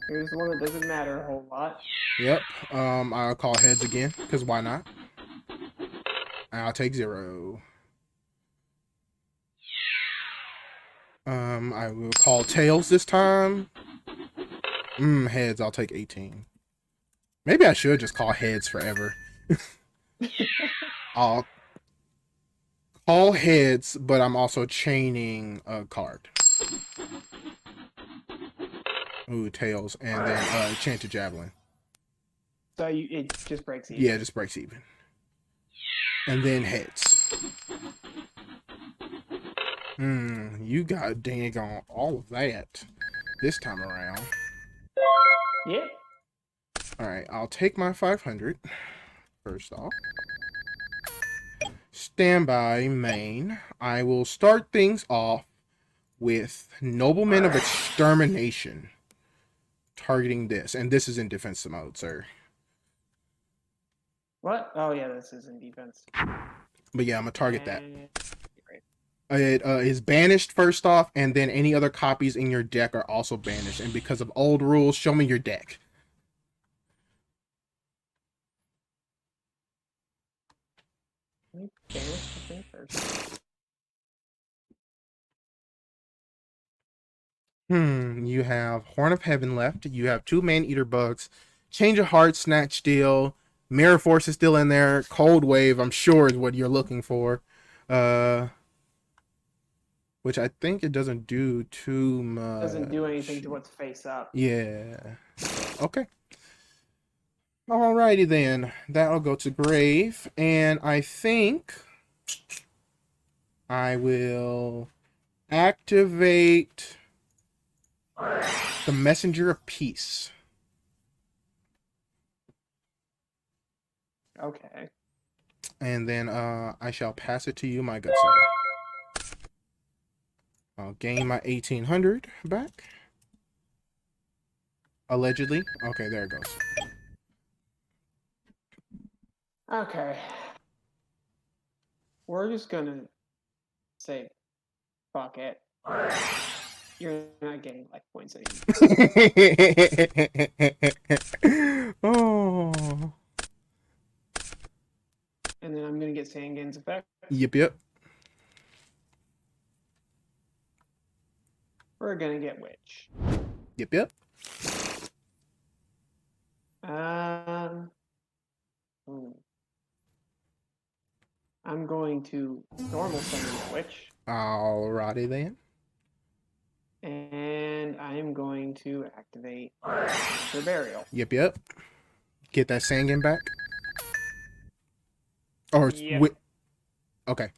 Here's the one that doesn't matter a whole lot. Yep. I'll call heads again, because why not? I'll take 0. I will call tails this time. Heads, I'll take 18. Maybe I should just call heads forever. I'll call heads, but I'm also chaining a card. Ooh, tails, and then Enchanted Javelin. So it just breaks even. Yeah, it just breaks even. And then heads. You got dang on all of that this time around. Yeah. Alright, I'll take my 500 first off. Standby main. I will start things off with Nobleman of Extermination. Targeting this. And this is in defense mode, sir. What? Oh, yeah, this is in defense. But yeah, I'm going to target that. Great. It is banished first off, and then any other copies in your deck are also banished. And because of old rules, show me your deck. Let me banish the thing first. You have Horn of Heaven left. You have 2 Man-Eater Bugs. Change of Heart, Snatch Steal. Mirror Force is still in there. Cold Wave, I'm sure, is what you're looking for. Which I think it doesn't do too much. Doesn't do anything to what's face up. Yeah. Okay. Alrighty then. That'll go to Grave. And I think I will activate the Messenger of Peace. Okay. And then I shall pass it to you, my good sir. I'll gain my 1800 back. Allegedly. Okay, there it goes. Okay. We're just gonna say, fuck it. You're not getting life points anymore. Oh. And then I'm gonna get Sangan's effect. Yep, yep. We're gonna get Witch. Yep, yep. I'm going to normal summon the Witch. Alrighty then. And I am going to activate the Burial. Yep, yep. Get that Sangan back. Or yep. Okay.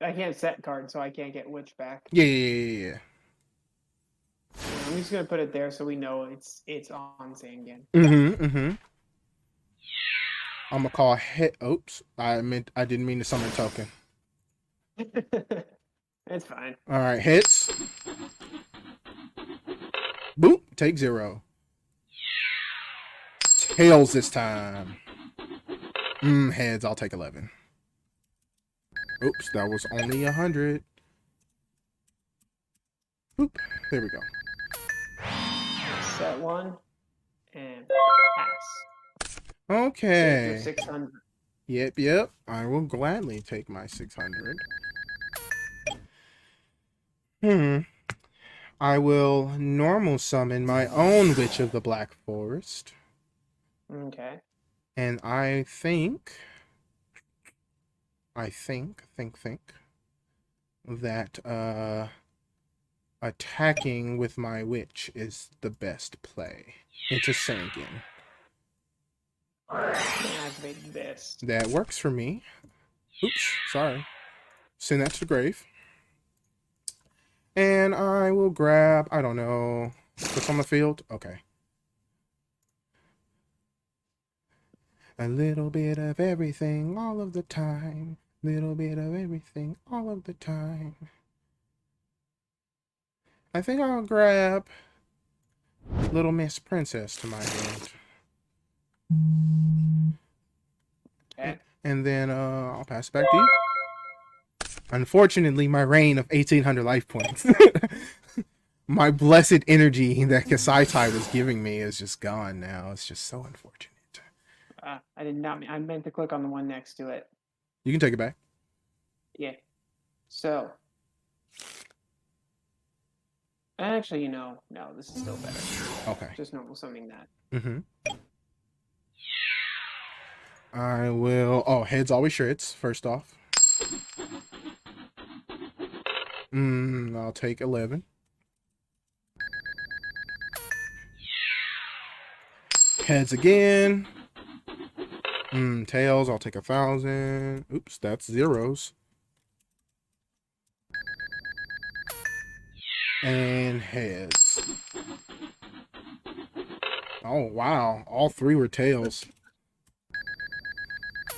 I can't set cards, so I can't get Witch back. Yeah. I'm just gonna put it there so we know it's on Sangan. I'm gonna call hit. Oops, I didn't mean to summon token. It's fine. All right, hits. Boop. Take 0. Tails this time. Heads. I'll take 11. Oops, that was only 100. Boop. There we go. Set one and pass. Take your Okay. 600. Yep. I will gladly take my 600. I will normal summon my own Witch of the Black Forest. Okay. And I think that attacking with my witch is the best play. Into Sanguine. Activate this. That works for me. Oops, sorry. Send that to the grave. And I will grab, I don't know, what's on the field? Okay. A little bit of everything all of the time. Little bit of everything all of the time. I think I'll grab Little Miss Princess to my hand. Okay. And then I'll pass it back to you. Unfortunately, my reign of 1,800 life points. My blessed energy that Kasaitai was giving me is just gone now. It's just so unfortunate. I did not. I meant to click on the one next to it. You can take it back. Yeah. So. Actually, no, this is still better. Okay. Just normal summoning that. I will. Oh, heads always shreds. First off. I'll take 11. Heads again. Tails, I'll take 1,000. Oops, that's zeros. And heads. Oh wow, all 3 were tails.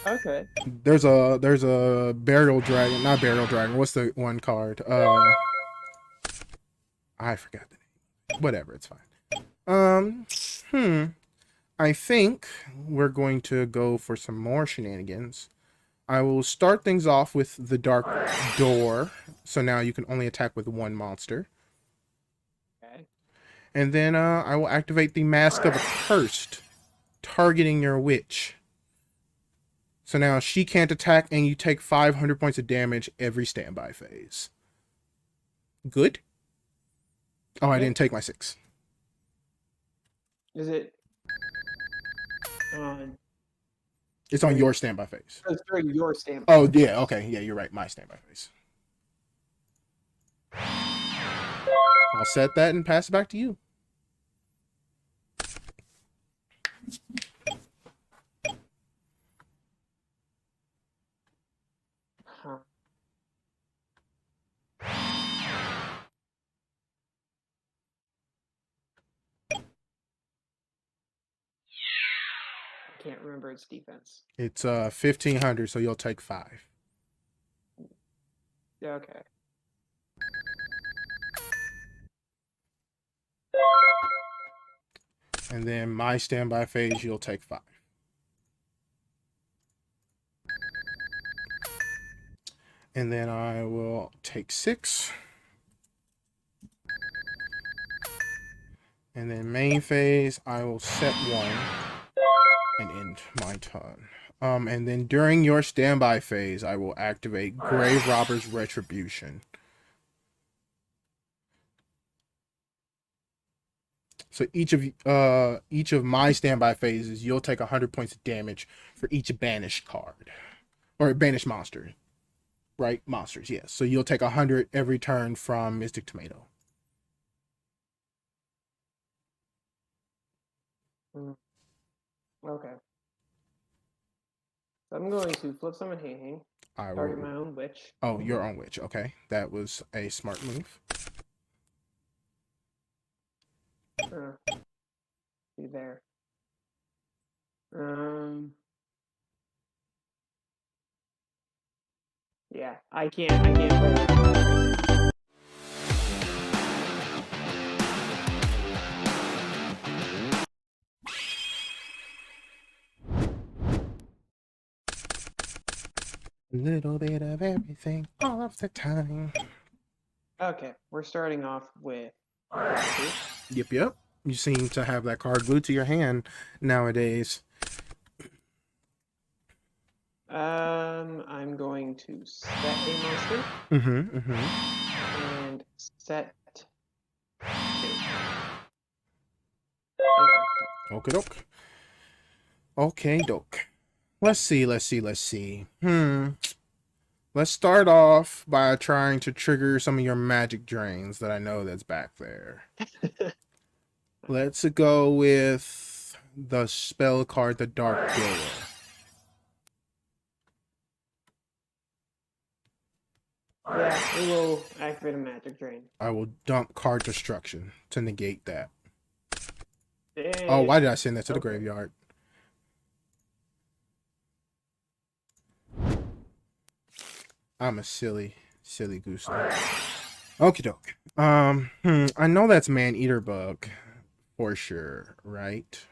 Okay. There's a burial dragon, not burial dragon. What's the one card? I forgot the name. Whatever, it's fine. I think we're going to go for some more shenanigans. I will start things off with the Dark Door. So now you can only attack with 1 monster. Okay. And then I will activate the Mask of a Cursed, targeting your witch. So now she can't attack, and you take 500 points of damage every standby phase. Good? Oh, I didn't take my 6. Is it on? It's on your standby phase. It's during your standby. Oh, yeah, okay. Yeah, you're right. My standby phase. I'll set that and pass it back to you. Huh. I can't remember its defense. It's 1,500, so you'll take 5. Okay. And then my standby phase, you'll take 5. And then I will take 6. And then main phase, I will set 1 and end my turn. And then during your standby phase, I will activate Grave Robber's Retribution. So each of my standby phases, you'll take 100 points of damage for each banished card or banished monster, right? Monsters, yes. So you'll take 100 every turn from Mystic Tomato. Okay. So I'm going to flip summon Hang, I target will. my own witch. Oh, your own witch. Okay, that was a smart move. Be there. Yeah, I can't play around. little bit of everything all of the time. Okay, we're starting off with. Yep. You seem to have that card glued to your hand nowadays. I'm going to set a monster and set two. Okie doke. Okay, doke. Let's see. Let's start off by trying to trigger some of your magic drains that I know that's back there. Let's go with the spell card, the Dark Gale. Yeah, we will activate a magic drain. I will dump card destruction to negate that. Yay. Oh, why did I send that to the graveyard? I'm a silly goose. Okie doke. I know that's Man-Eater Bug for sure, right?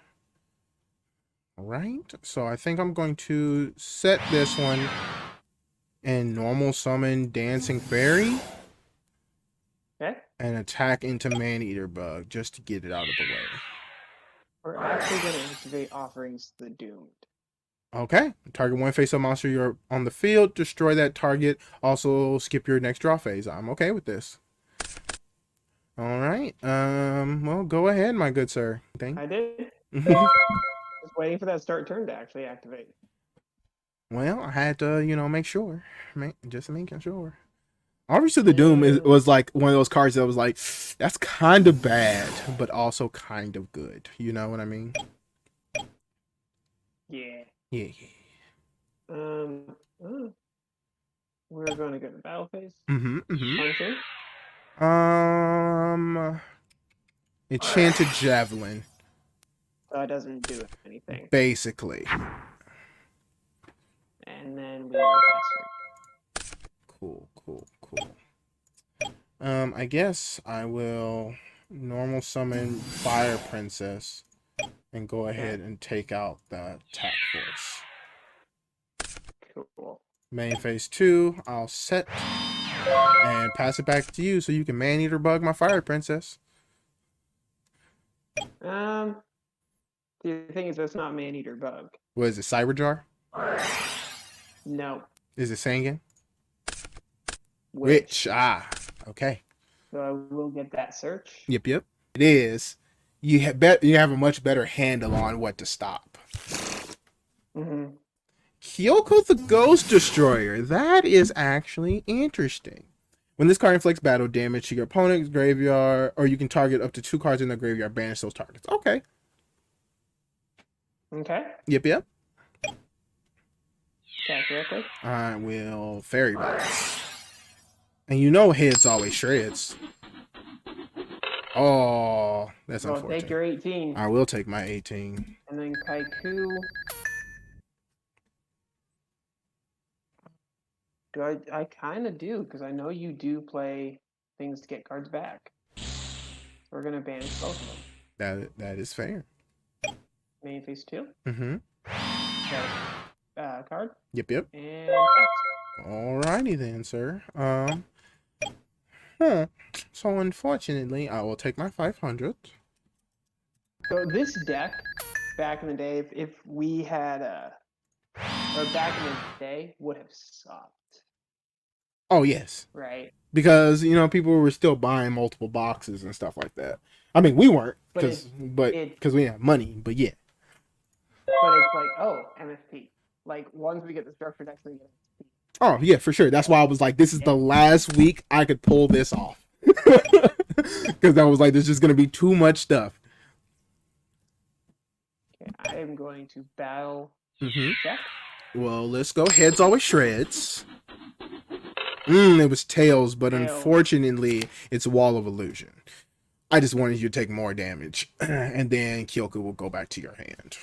Right? So I think I'm going to set this one and normal summon Dancing Fairy. Okay. And attack into Man-Eater Bug just to get it out of the way. We're actually going to activate Offerings to the Doomed. Okay. Target one face-up monster you're on the field. Destroy that target. Also skip your next draw phase. I'm okay with this. All right. Well, go ahead, my good sir. I did. Just waiting for that start turn to actually activate. Well, I had to, make sure. Just making sure. Obviously, the Doom was like one of those cards that was like, that's kind of bad, but also kind of good. You know what I mean? Yeah. Yeah. We're going to go to battle phase. Punching. Enchanted Javelin. So it doesn't do anything. Basically. And then we will pass her. Cool. I guess I will normal summon Fire Princess and go ahead and take out the attack force. Cool. Main phase 2, I'll set and pass it back to you so you can Man-Eater Bug my Fire Princess. The thing is, that's not Man-Eater Bug. What is it, Cyberjar? No. Is it Sangan? Witch. Okay. So I will get that search. Yep. It is. You have a much better handle on what to stop. Kyoko the Ghost Destroyer. That is actually interesting. When this card inflicts battle damage to your opponent's graveyard, or you can target up to 2 cards in the graveyard, banish those targets. Okay. Yep. Attack directly. I will Fairy Box. And heads always shreds. Oh, that's unfortunate. Take your 18. I will take my 18. And then Kaiku. I kind of do, because I know you do play things to get cards back. We're going to banish both of them. That is fair. Main phase 2. Card. Yep. And text. Alrighty then, sir. So unfortunately, I will take my 500. So this deck, back in the day, if we had or back in the day, would have sucked. Oh yes. Right. Because people were still buying multiple boxes and stuff like that. I mean, we weren't because we have money. But yeah. But it's like, oh, MFP. Like once we get the structure next thing. Oh yeah, for sure. That's why I was like, this is the last week I could pull this off. Because I was like, there's just gonna be too much stuff. Okay, I am going to battle. Check. Well, let's go. Heads always shreds. It was tails, but unfortunately, it's Wall of Illusion. I just wanted you to take more damage, and then Kyoko will go back to your hand.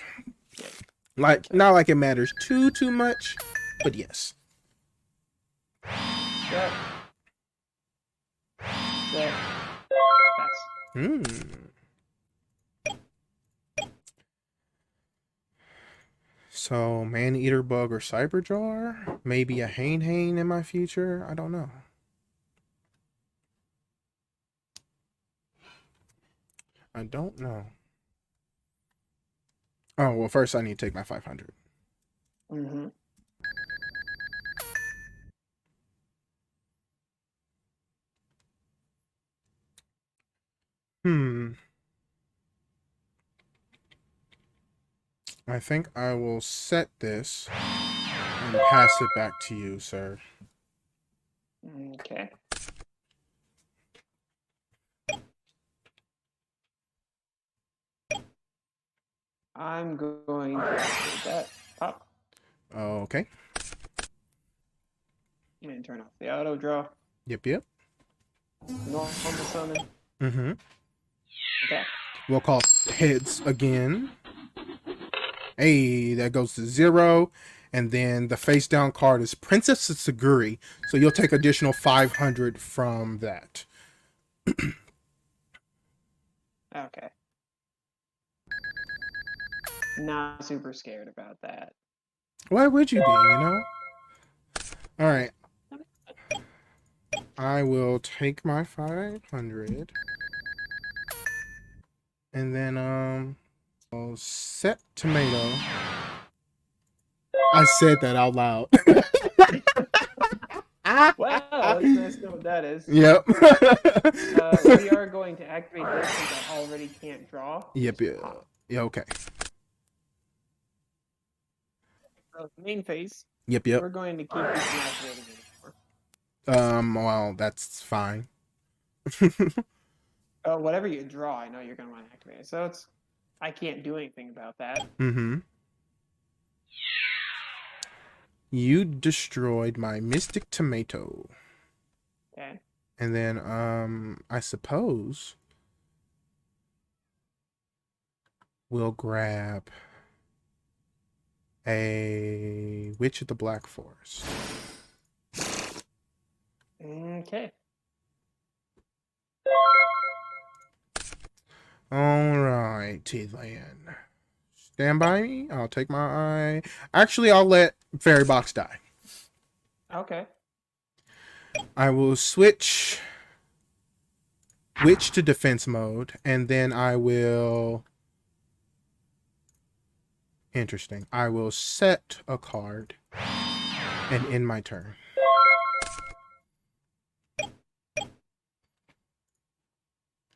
Like, not like it matters too much, but yes. Set. So, man-eater bug or cyberjar? Maybe a hane in my future? I don't know. I don't know. Oh, well, first I need to take my 500. Mm-hmm. Hmm. I think I will set this and pass it back to you, sir. Okay. I'm going to activate that. Pop. Okay. And turn off the auto draw. Yep. Normal summon. Mm-hmm. Attack. We'll call heads again. Hey, that goes to 0. And then the face down card is Princess Saguri. So you'll take additional 500 from that. Okay. Not super scared about that. Why would you be, you know? All right. I will take my 500. And then, I'll set tomato. I said that out loud. Well, it's nice to know what that is. Yep. We are going to activate this since I already can't draw. Yep. Just pop. Yeah. Okay. So main phase, Yep. we're going to keep this from activating anymore. Well, that's fine. Whatever you draw, I know you're going to want to activate it. So I can't do anything about that. Mm-hmm. You destroyed my Mystic Tomato. Okay. And then, I suppose we'll grab a Witch of the Black Forest. Okay. Alrighty then. Stand by me. I'll take my eye. Actually, I'll let Fairy Box die. Okay. I will switch Witch to defense mode, and then I will... Interesting. I will set a card and end my turn.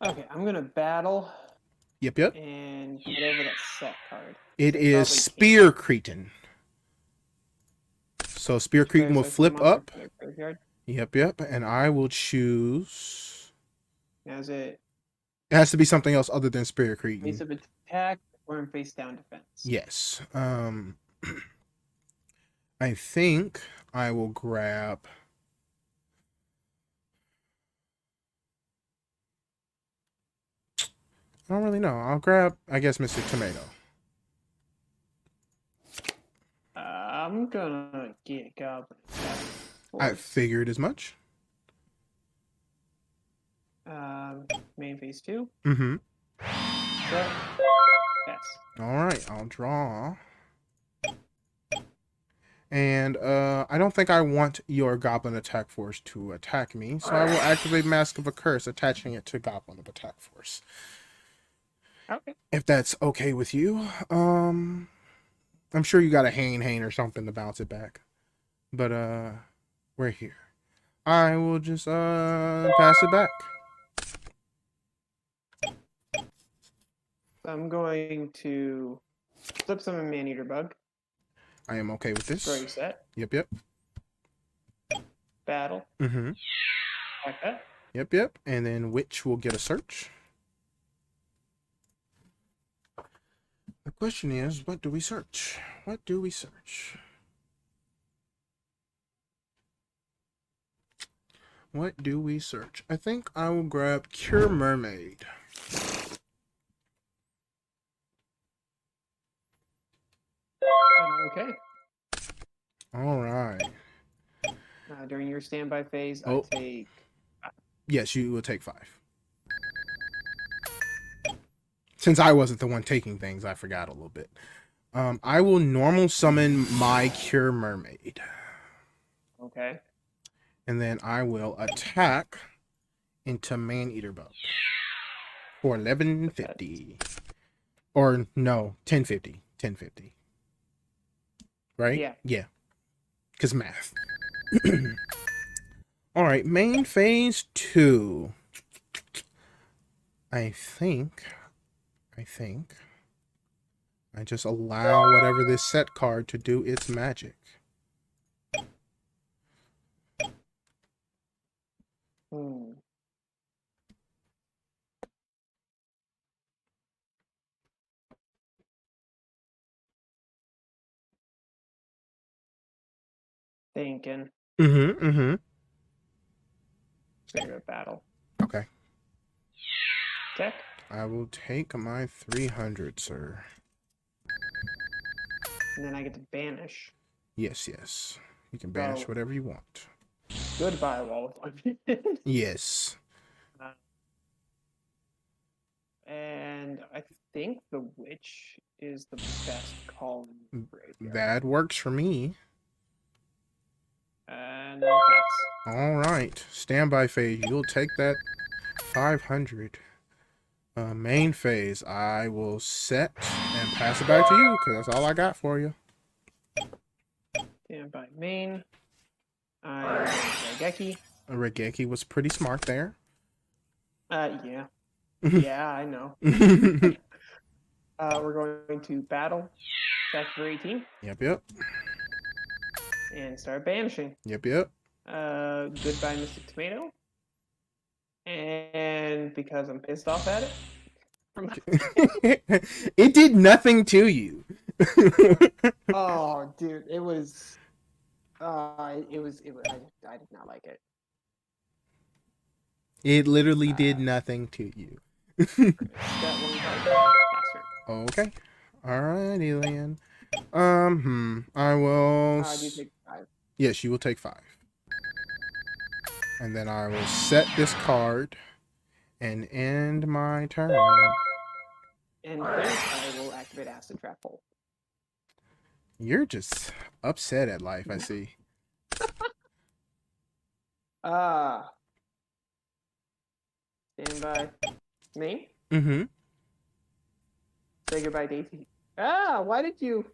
Okay, I'm going to battle Yep. and whatever that set card. It They is probably Spear Cretin. So Spear Cretin will There's flip monster up. from the graveyard. Yep. And I will choose... Now, is it It has to be something else other than Spear Cretin. face up attack or in face down defense? Yes. I think I will grab... I don't really know. I'll grab, I guess, Mystic Tomato. I'm gonna get Goblin attack. I figured as much. Main phase 2. Mm-hmm. So, yes. Alright, I'll draw. And I don't think I want your Goblin Attack Force to attack me, so I will activate Mask of a Curse, attaching it to Goblin of Attack Force. Okay. If that's okay with you. I'm sure you got a Hane or something to bounce it back. But we're here. I will just pass it back. I'm going to flip summon Man-Eater Bug. I am okay with this. Draw your set. Yep. Battle. Mm-hmm. Attack that. Yep. And then Witch will get a search. The question is, what do we search? What do we search? What do we search? I think I will grab Cure Mermaid. Okay. All right. During your standby phase, Oh. I take... Yes, you will take 5. Since I wasn't the one taking things, I forgot a little bit. I will normal summon my Cure Mermaid. Okay. And then I will attack into Man-Eater Bug for Okay. 1150. Or no, 1050. 1050. Right? Yeah. Yeah. Because math. Alright, main phase 2. I think I just allow whatever this set card to do its magic. Hmm. Thinking. Mm-hmm. Spirit of battle. Okay. Check. I will take my 300, sir. And then I get to banish. Yes, yes. You can banish So whatever you want. goodbye, Wall of Monument. Yes. uh, and I think the witch is the best call in the graveyard. That works for me. And I'll pass. Alright. Standby phase. You'll take that 500. Main phase. I will set and pass it back to you because that's all I got for you. Stand by main. I Raigeki. Regeki was pretty smart there. Yeah. Yeah, I know. We're going to battle. Attack for 18. Yep. And start banishing. Yep. Goodbye, Mystic Tomato. And because I'm pissed off at it, It did nothing to you. oh, dude, it was. I did not like it. It literally did nothing to you. That one card, faster. Okay. Alrighty then. I will. I do take 5. Yes, you will take 5. And then I will set this card and end my turn. And first, I will activate Acid Trap Hole. You're just upset at life, I see. Stand by. Me? Mm-hmm. Say goodbye, Daisy. Why did you?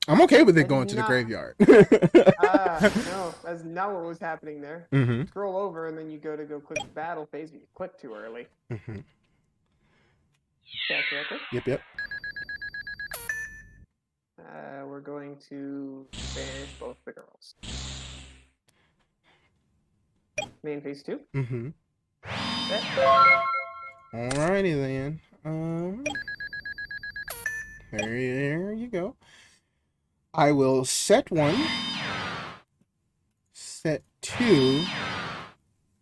I'm okay with I it did going to the not- graveyard. No, that's not what was happening there. Mm-hmm. Scroll over and then you go click the battle phase, but you click too early. Mm-hmm. Check correctly. Yep. We're going to banish both the girls. Main phase 2. Mm-hmm. Set. Alrighty then. There you go. I will set 1, set 2,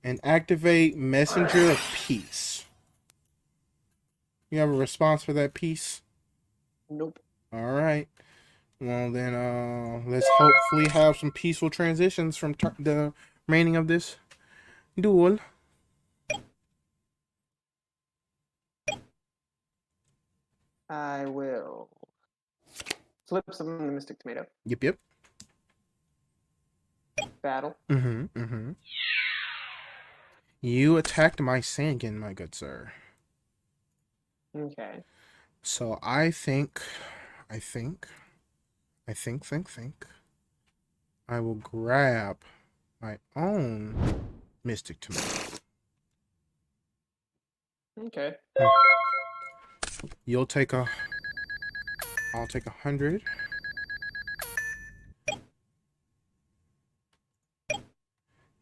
and activate Messenger of Peace. You have a response for that piece? Nope. Alright. Well then, let's hopefully have some peaceful transitions from the remaining of this duel. I will flip some of the Mystic Tomato. Yep. Battle. Mm-hmm. You attacked my Sangan, my good sir. Okay. So I think I will grab my own Mystic Tomato. Okay. I'll take 100.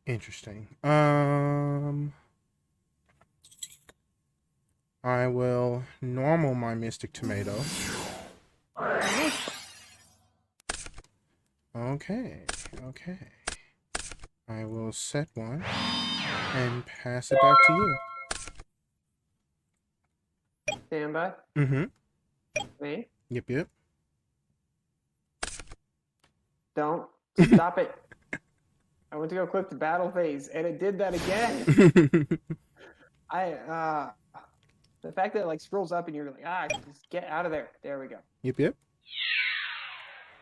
Interesting. I will normal my Mystic Tomato. Okay. I will set 1 and pass it back to you. Stand by. Mm-hmm. Me. Yep. Don't stop it. I went to go click the battle phase, and it did that again. The fact that it like scrolls up and you're like, just get out of there. There we go. Yep.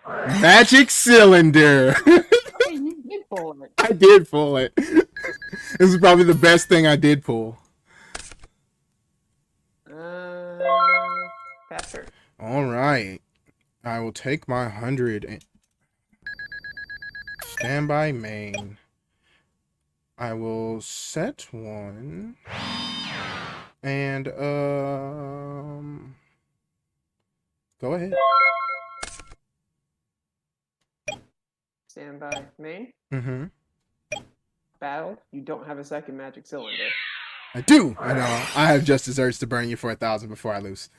Magic cylinder. Oh, you did pull it. I did pull it. This is probably the best thing I did pull. Pass turn. All right. I will take my 100 and stand by main. I will set one and go ahead. Stand by main. Mm-hmm. Battle. You don't have a second magic cylinder. I do. I know. I have just desserts to burn you for 1,000 before I lose.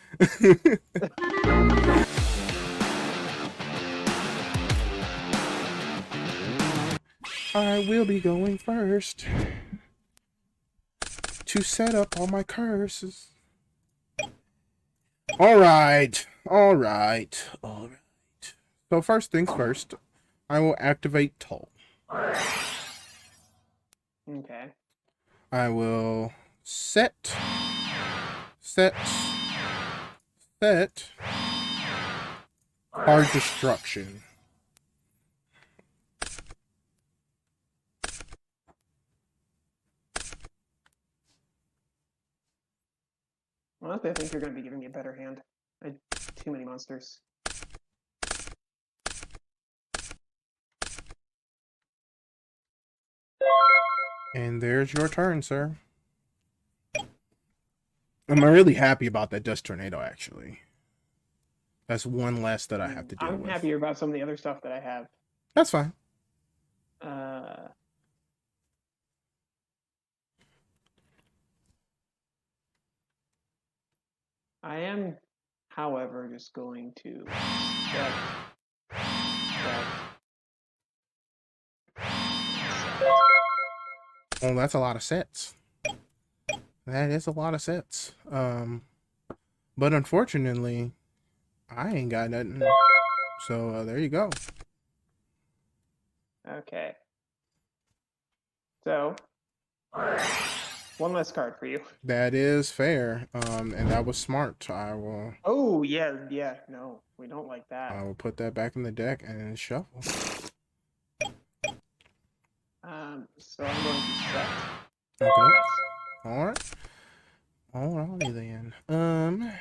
I will be going first to set up all my curses. All right. All right. All right. So first things first, I will activate Toll. Okay. I will set, set, set, hard destruction. Honestly, I think you're going to be giving me a better hand. I had too many monsters. And there's your turn, sir. I'm really happy about that dust tornado, actually. That's one less that I have to deal I'm with. happier about some of the other stuff that I have. That's fine. Uh, I am, however, just going to set, Oh, that's a lot of sets. That is a lot of sets. But unfortunately, I ain't got nothing. So there you go. Okay. So, one less card for you. That is fair. And that was smart. Oh, yeah. No, we don't like I that. will put that back in the deck and shuffle. So I'm going to set. Okay. All right. Alrighty then.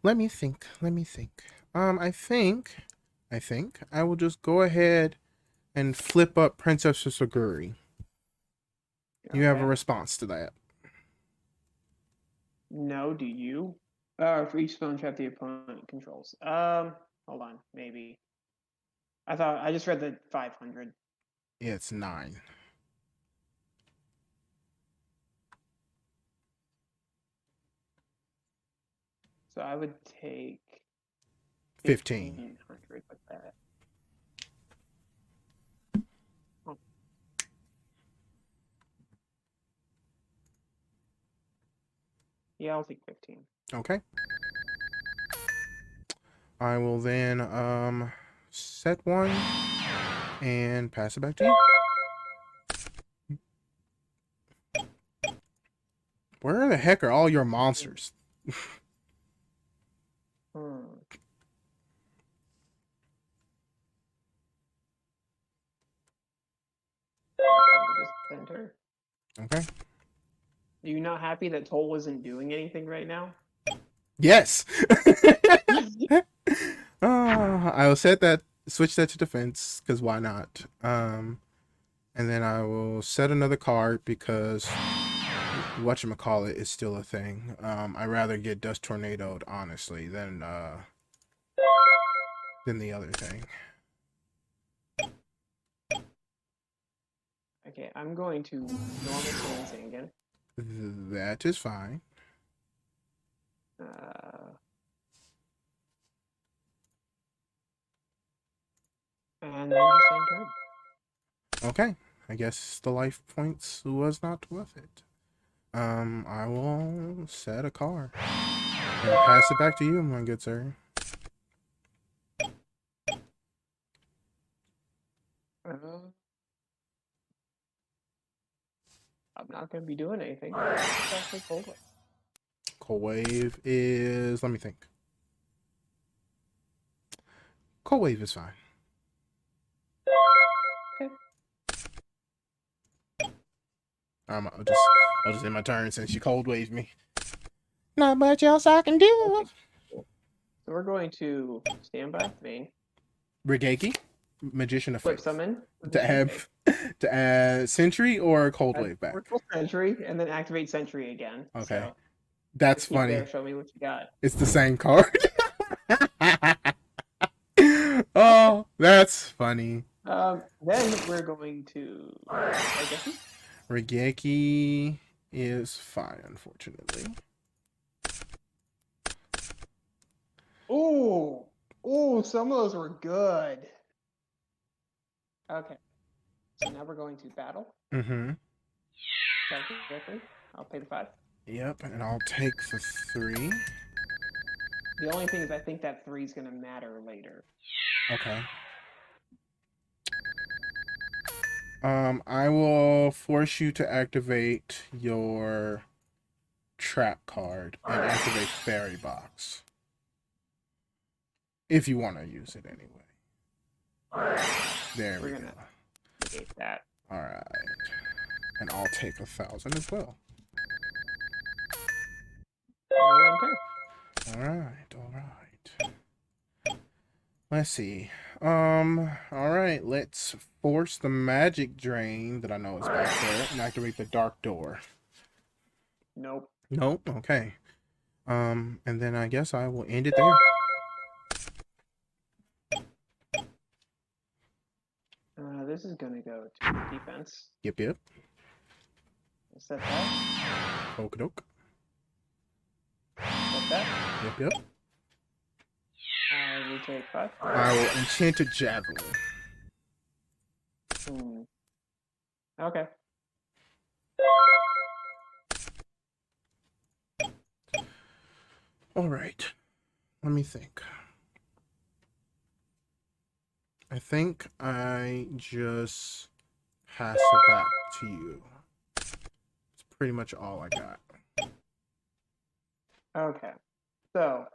Let me think. Let me think. I think I will just go ahead and flip up Princess Saguri. You have a Okay. response to that. No, do you? For each spell and trap the opponent controls. Hold on, maybe. I just read the 500. Yeah, it's 9. So I would take 15. 1500 with that. Oh, yeah, I'll take 15. Okay. I will then set one and pass it back to you. Where the heck are all your monsters? Hmm. Just enter. Okay. Are you not happy that Toll wasn't doing anything right now? Yes. I will switch that to defense because why not? And then I will set another card because whatchamacallit is still a thing. I'd rather get dust tornadoed honestly than the other thing. Okay, I'm going to normal cleansing again. That is fine. And then just end turn. Okay. I guess the life points was not worth it. I will set a card and pass it back to you, my good sir. I'm not going to be doing anything. It's actually cold. Cold Wave is. Let me think. Cold Wave is fine. Okay. I'll just end my turn since you Cold Waved me. Not much else I can do. Okay. Cool. So we're going to stand by main. Rigeki, Magician of Flip Faith. summon. To add, to add Sentry or Cold Add Wave back. Portable Sentry, and then activate Sentry again. Okay, So that's keep funny. there. Show me what you got. It's the same card. Oh, that's funny. Then we're going to. Rigeki is fine, unfortunately. Ooh, ooh, some of those were good. Okay, so now we're going to battle. Mm-hmm. Check directly. I'll pay the 5. Yep, and I'll take the 3. The only thing is, I think that 3 is going to matter later. Okay. I will force you to activate your trap card and activate Fairy Box. If you want to use it anyway. There we go. Negate that. Alright. And I'll take 1,000 as well. Alright. Let's see. Alright, let's force the magic drain that I know is back there and activate the dark door. Nope. Nope, okay. And then I guess I will end it there. This is gonna go to defense. Yep. Set that. Okie-doke. Set that. Yep. I will take 5. I will enchant a javelin. Okay. Alright. Let me think. I think I just pass it back to you. It's pretty much all I got. Okay. So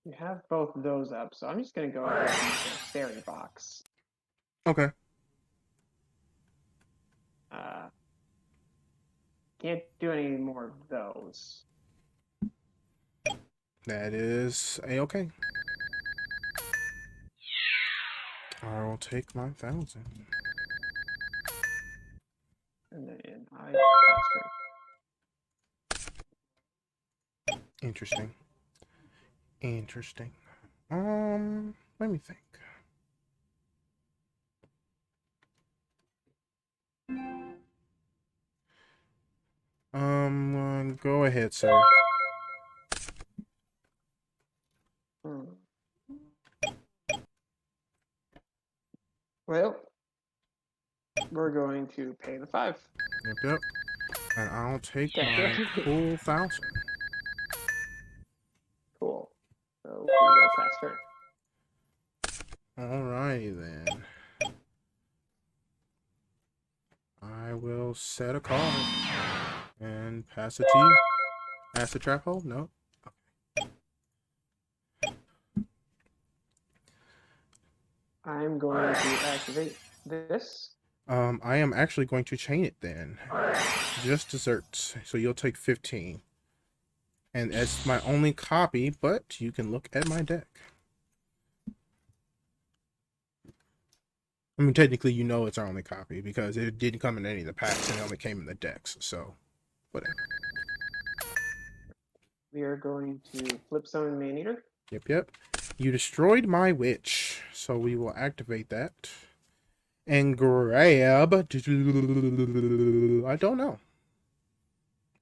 you have both of those up, so I'm just gonna go ahead and use the Fairy Box. Okay. Can't do any more of those. That is a-okay. I will take my 1,000. And then I faster. Interesting. Let me think. Go ahead, sir. Well, we're going to pay the 5. Yep. And I'll take my full 1,000. Cool. So we go faster. Alrighty then. I will set a card and pass it to you. Ask the trap hole? No? Okay. I'm going to activate this. I am actually going to chain it then. Just desserts. So you'll take 15. And it's my only copy, but you can look at my deck. I mean, technically, you know it's our only copy because it didn't come in any of the packs and it only came in the decks. So, whatever. We are going to flip summon Maneater. Yep. You destroyed my witch, so we will activate that. And grab... I don't know.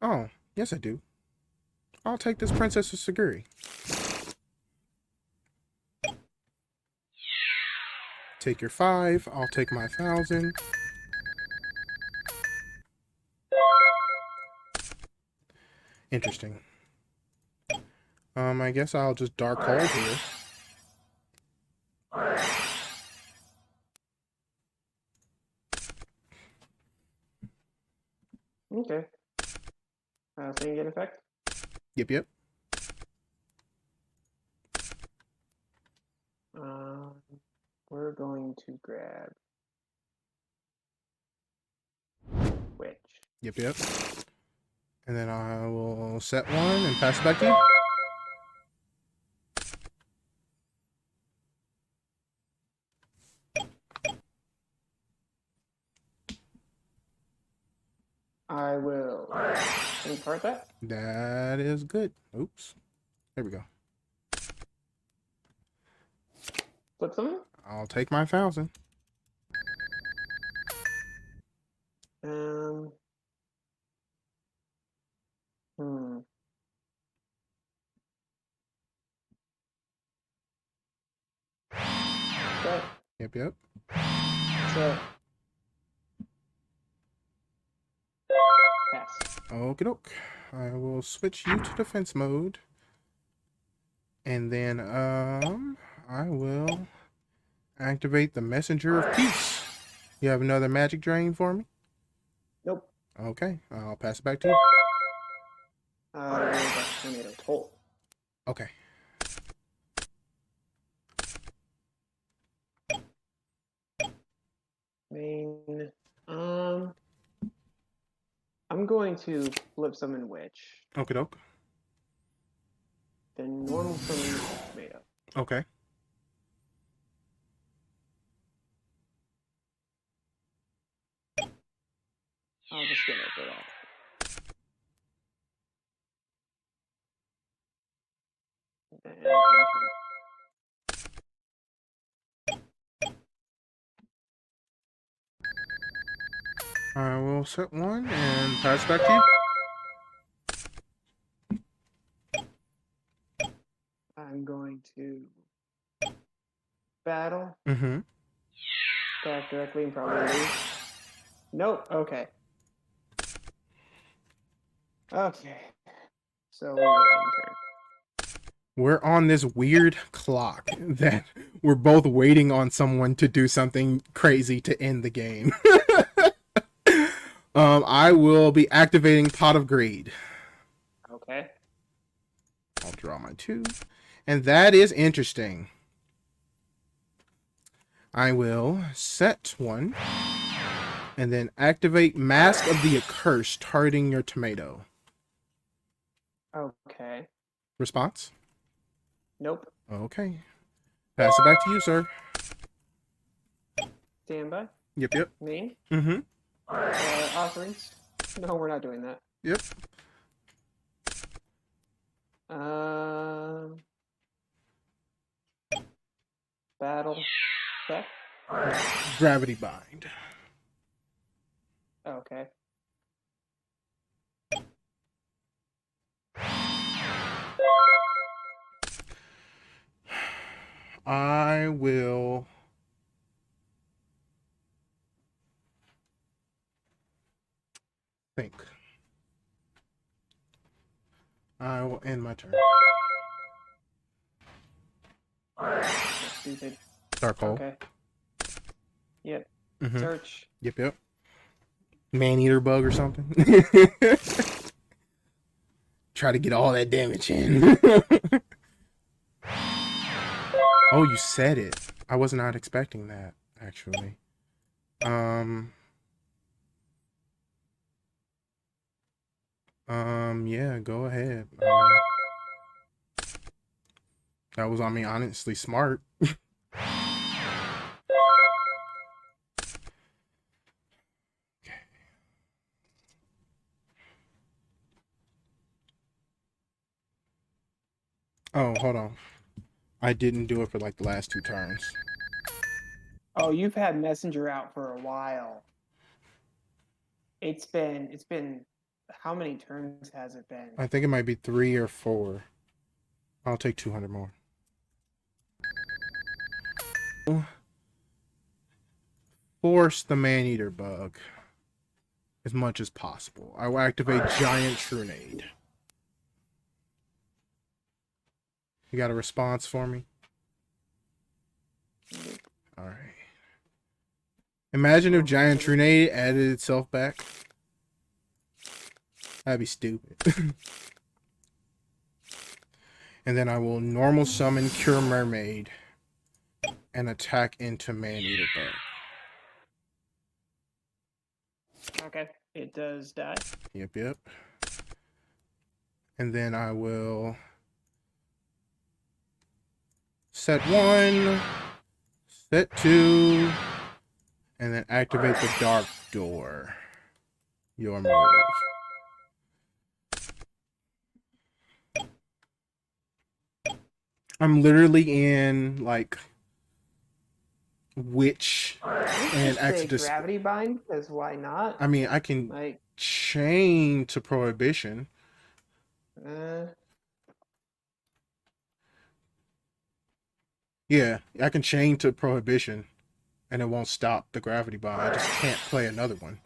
Oh, yes I do. I'll take this Princess of Saguri. Take your 5. I'll take my 1,000. Interesting. I guess I'll just Dark Hold here. Okay. Thing get effect. Yep. Um, we're going to grab Witch. Yep. And then I will set one and pass it back to you. I will impart that. That is good. Oops. There we go. Flip something. I'll take my 1,000. Um. Hmm. Set. Yep. Set. Pass. Okie doke. I will switch you to defense mode. And then I will activate the Messenger of Peace. You have another magic drain for me? Nope. Okay, I'll pass it back to you. Tornado toll. Okay. Main. I'm going to flip summon Witch. Okie doke. Then normal summon Tomato. Okay. I'll just get over that. Then end turn. I will set one and pass it back to you. I'm going to battle. Mm-hmm. Attack directly and probably lose. Nope. Okay. Okay. So we will end turn. We're on this weird clock that we're both waiting on someone to do something crazy to end the game. I will be activating Pot of Greed. Okay. I'll draw my 2. And that is interesting. I will set one. And then activate Mask of the Accursed, targeting your tomato. Okay. Response? Nope. Okay. Pass it back to you, sir. Standby. Yep. Main. Mm-hmm. Offerings. No, we're not doing that. Yep. Battle. Check. Gravity Bind. Okay. I will think. I will end my turn. That's stupid. Dark hole. Okay. Yep. Mm-hmm. Search. Yep. Man-eater bug or something. Try to get all that damage in. Oh, you said it. I was not expecting that, actually. Yeah, go ahead. That was, I mean, honestly smart. Oh, hold on. I didn't do it for like the last 2 turns. Oh, you've had Messenger out for a while. It's been how many turns has it been? I think it might be 3 or 4. I'll take 200 more. Force the man-eater bug as much as possible. I will activate Giant Trunade. You got a response for me? Alright. Imagine if Giant Trunade added itself back. That'd be stupid. And then I will normal summon Cure Mermaid and attack into Man-Eater Bug. Okay, it does die. Yep. And then I will set 1, set 2, and then activate the Dark Door. Your move. I'm literally in like Witch and Exodus. Gravity Bind, because why not? I mean, I can Like, chain to Prohibition. Yeah, I can chain to Prohibition, and it won't stop the Gravity Bind. I just can't play another one.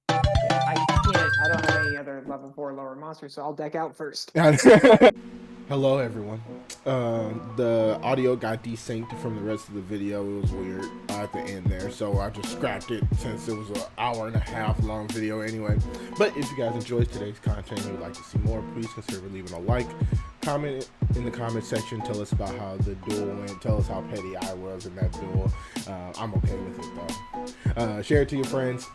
I can't. I don't have any other level 4 lower monsters, so I'll deck out first. Hello, everyone. The audio got desynced from the rest of the video. It was weird at the end there, so I just scrapped it since it was an hour and a half long video anyway. But if you guys enjoyed today's content and you'd like to see more, please consider leaving a like. Comment in the comment section. Tell us about how the duel went. Tell us how petty I was in that duel. I'm okay with it though. Share it to your friends.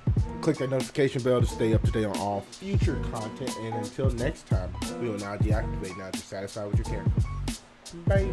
Click that notification bell to stay up to date on all future content. And until next time, we will now deactivate now to satisfy with your character. Bye.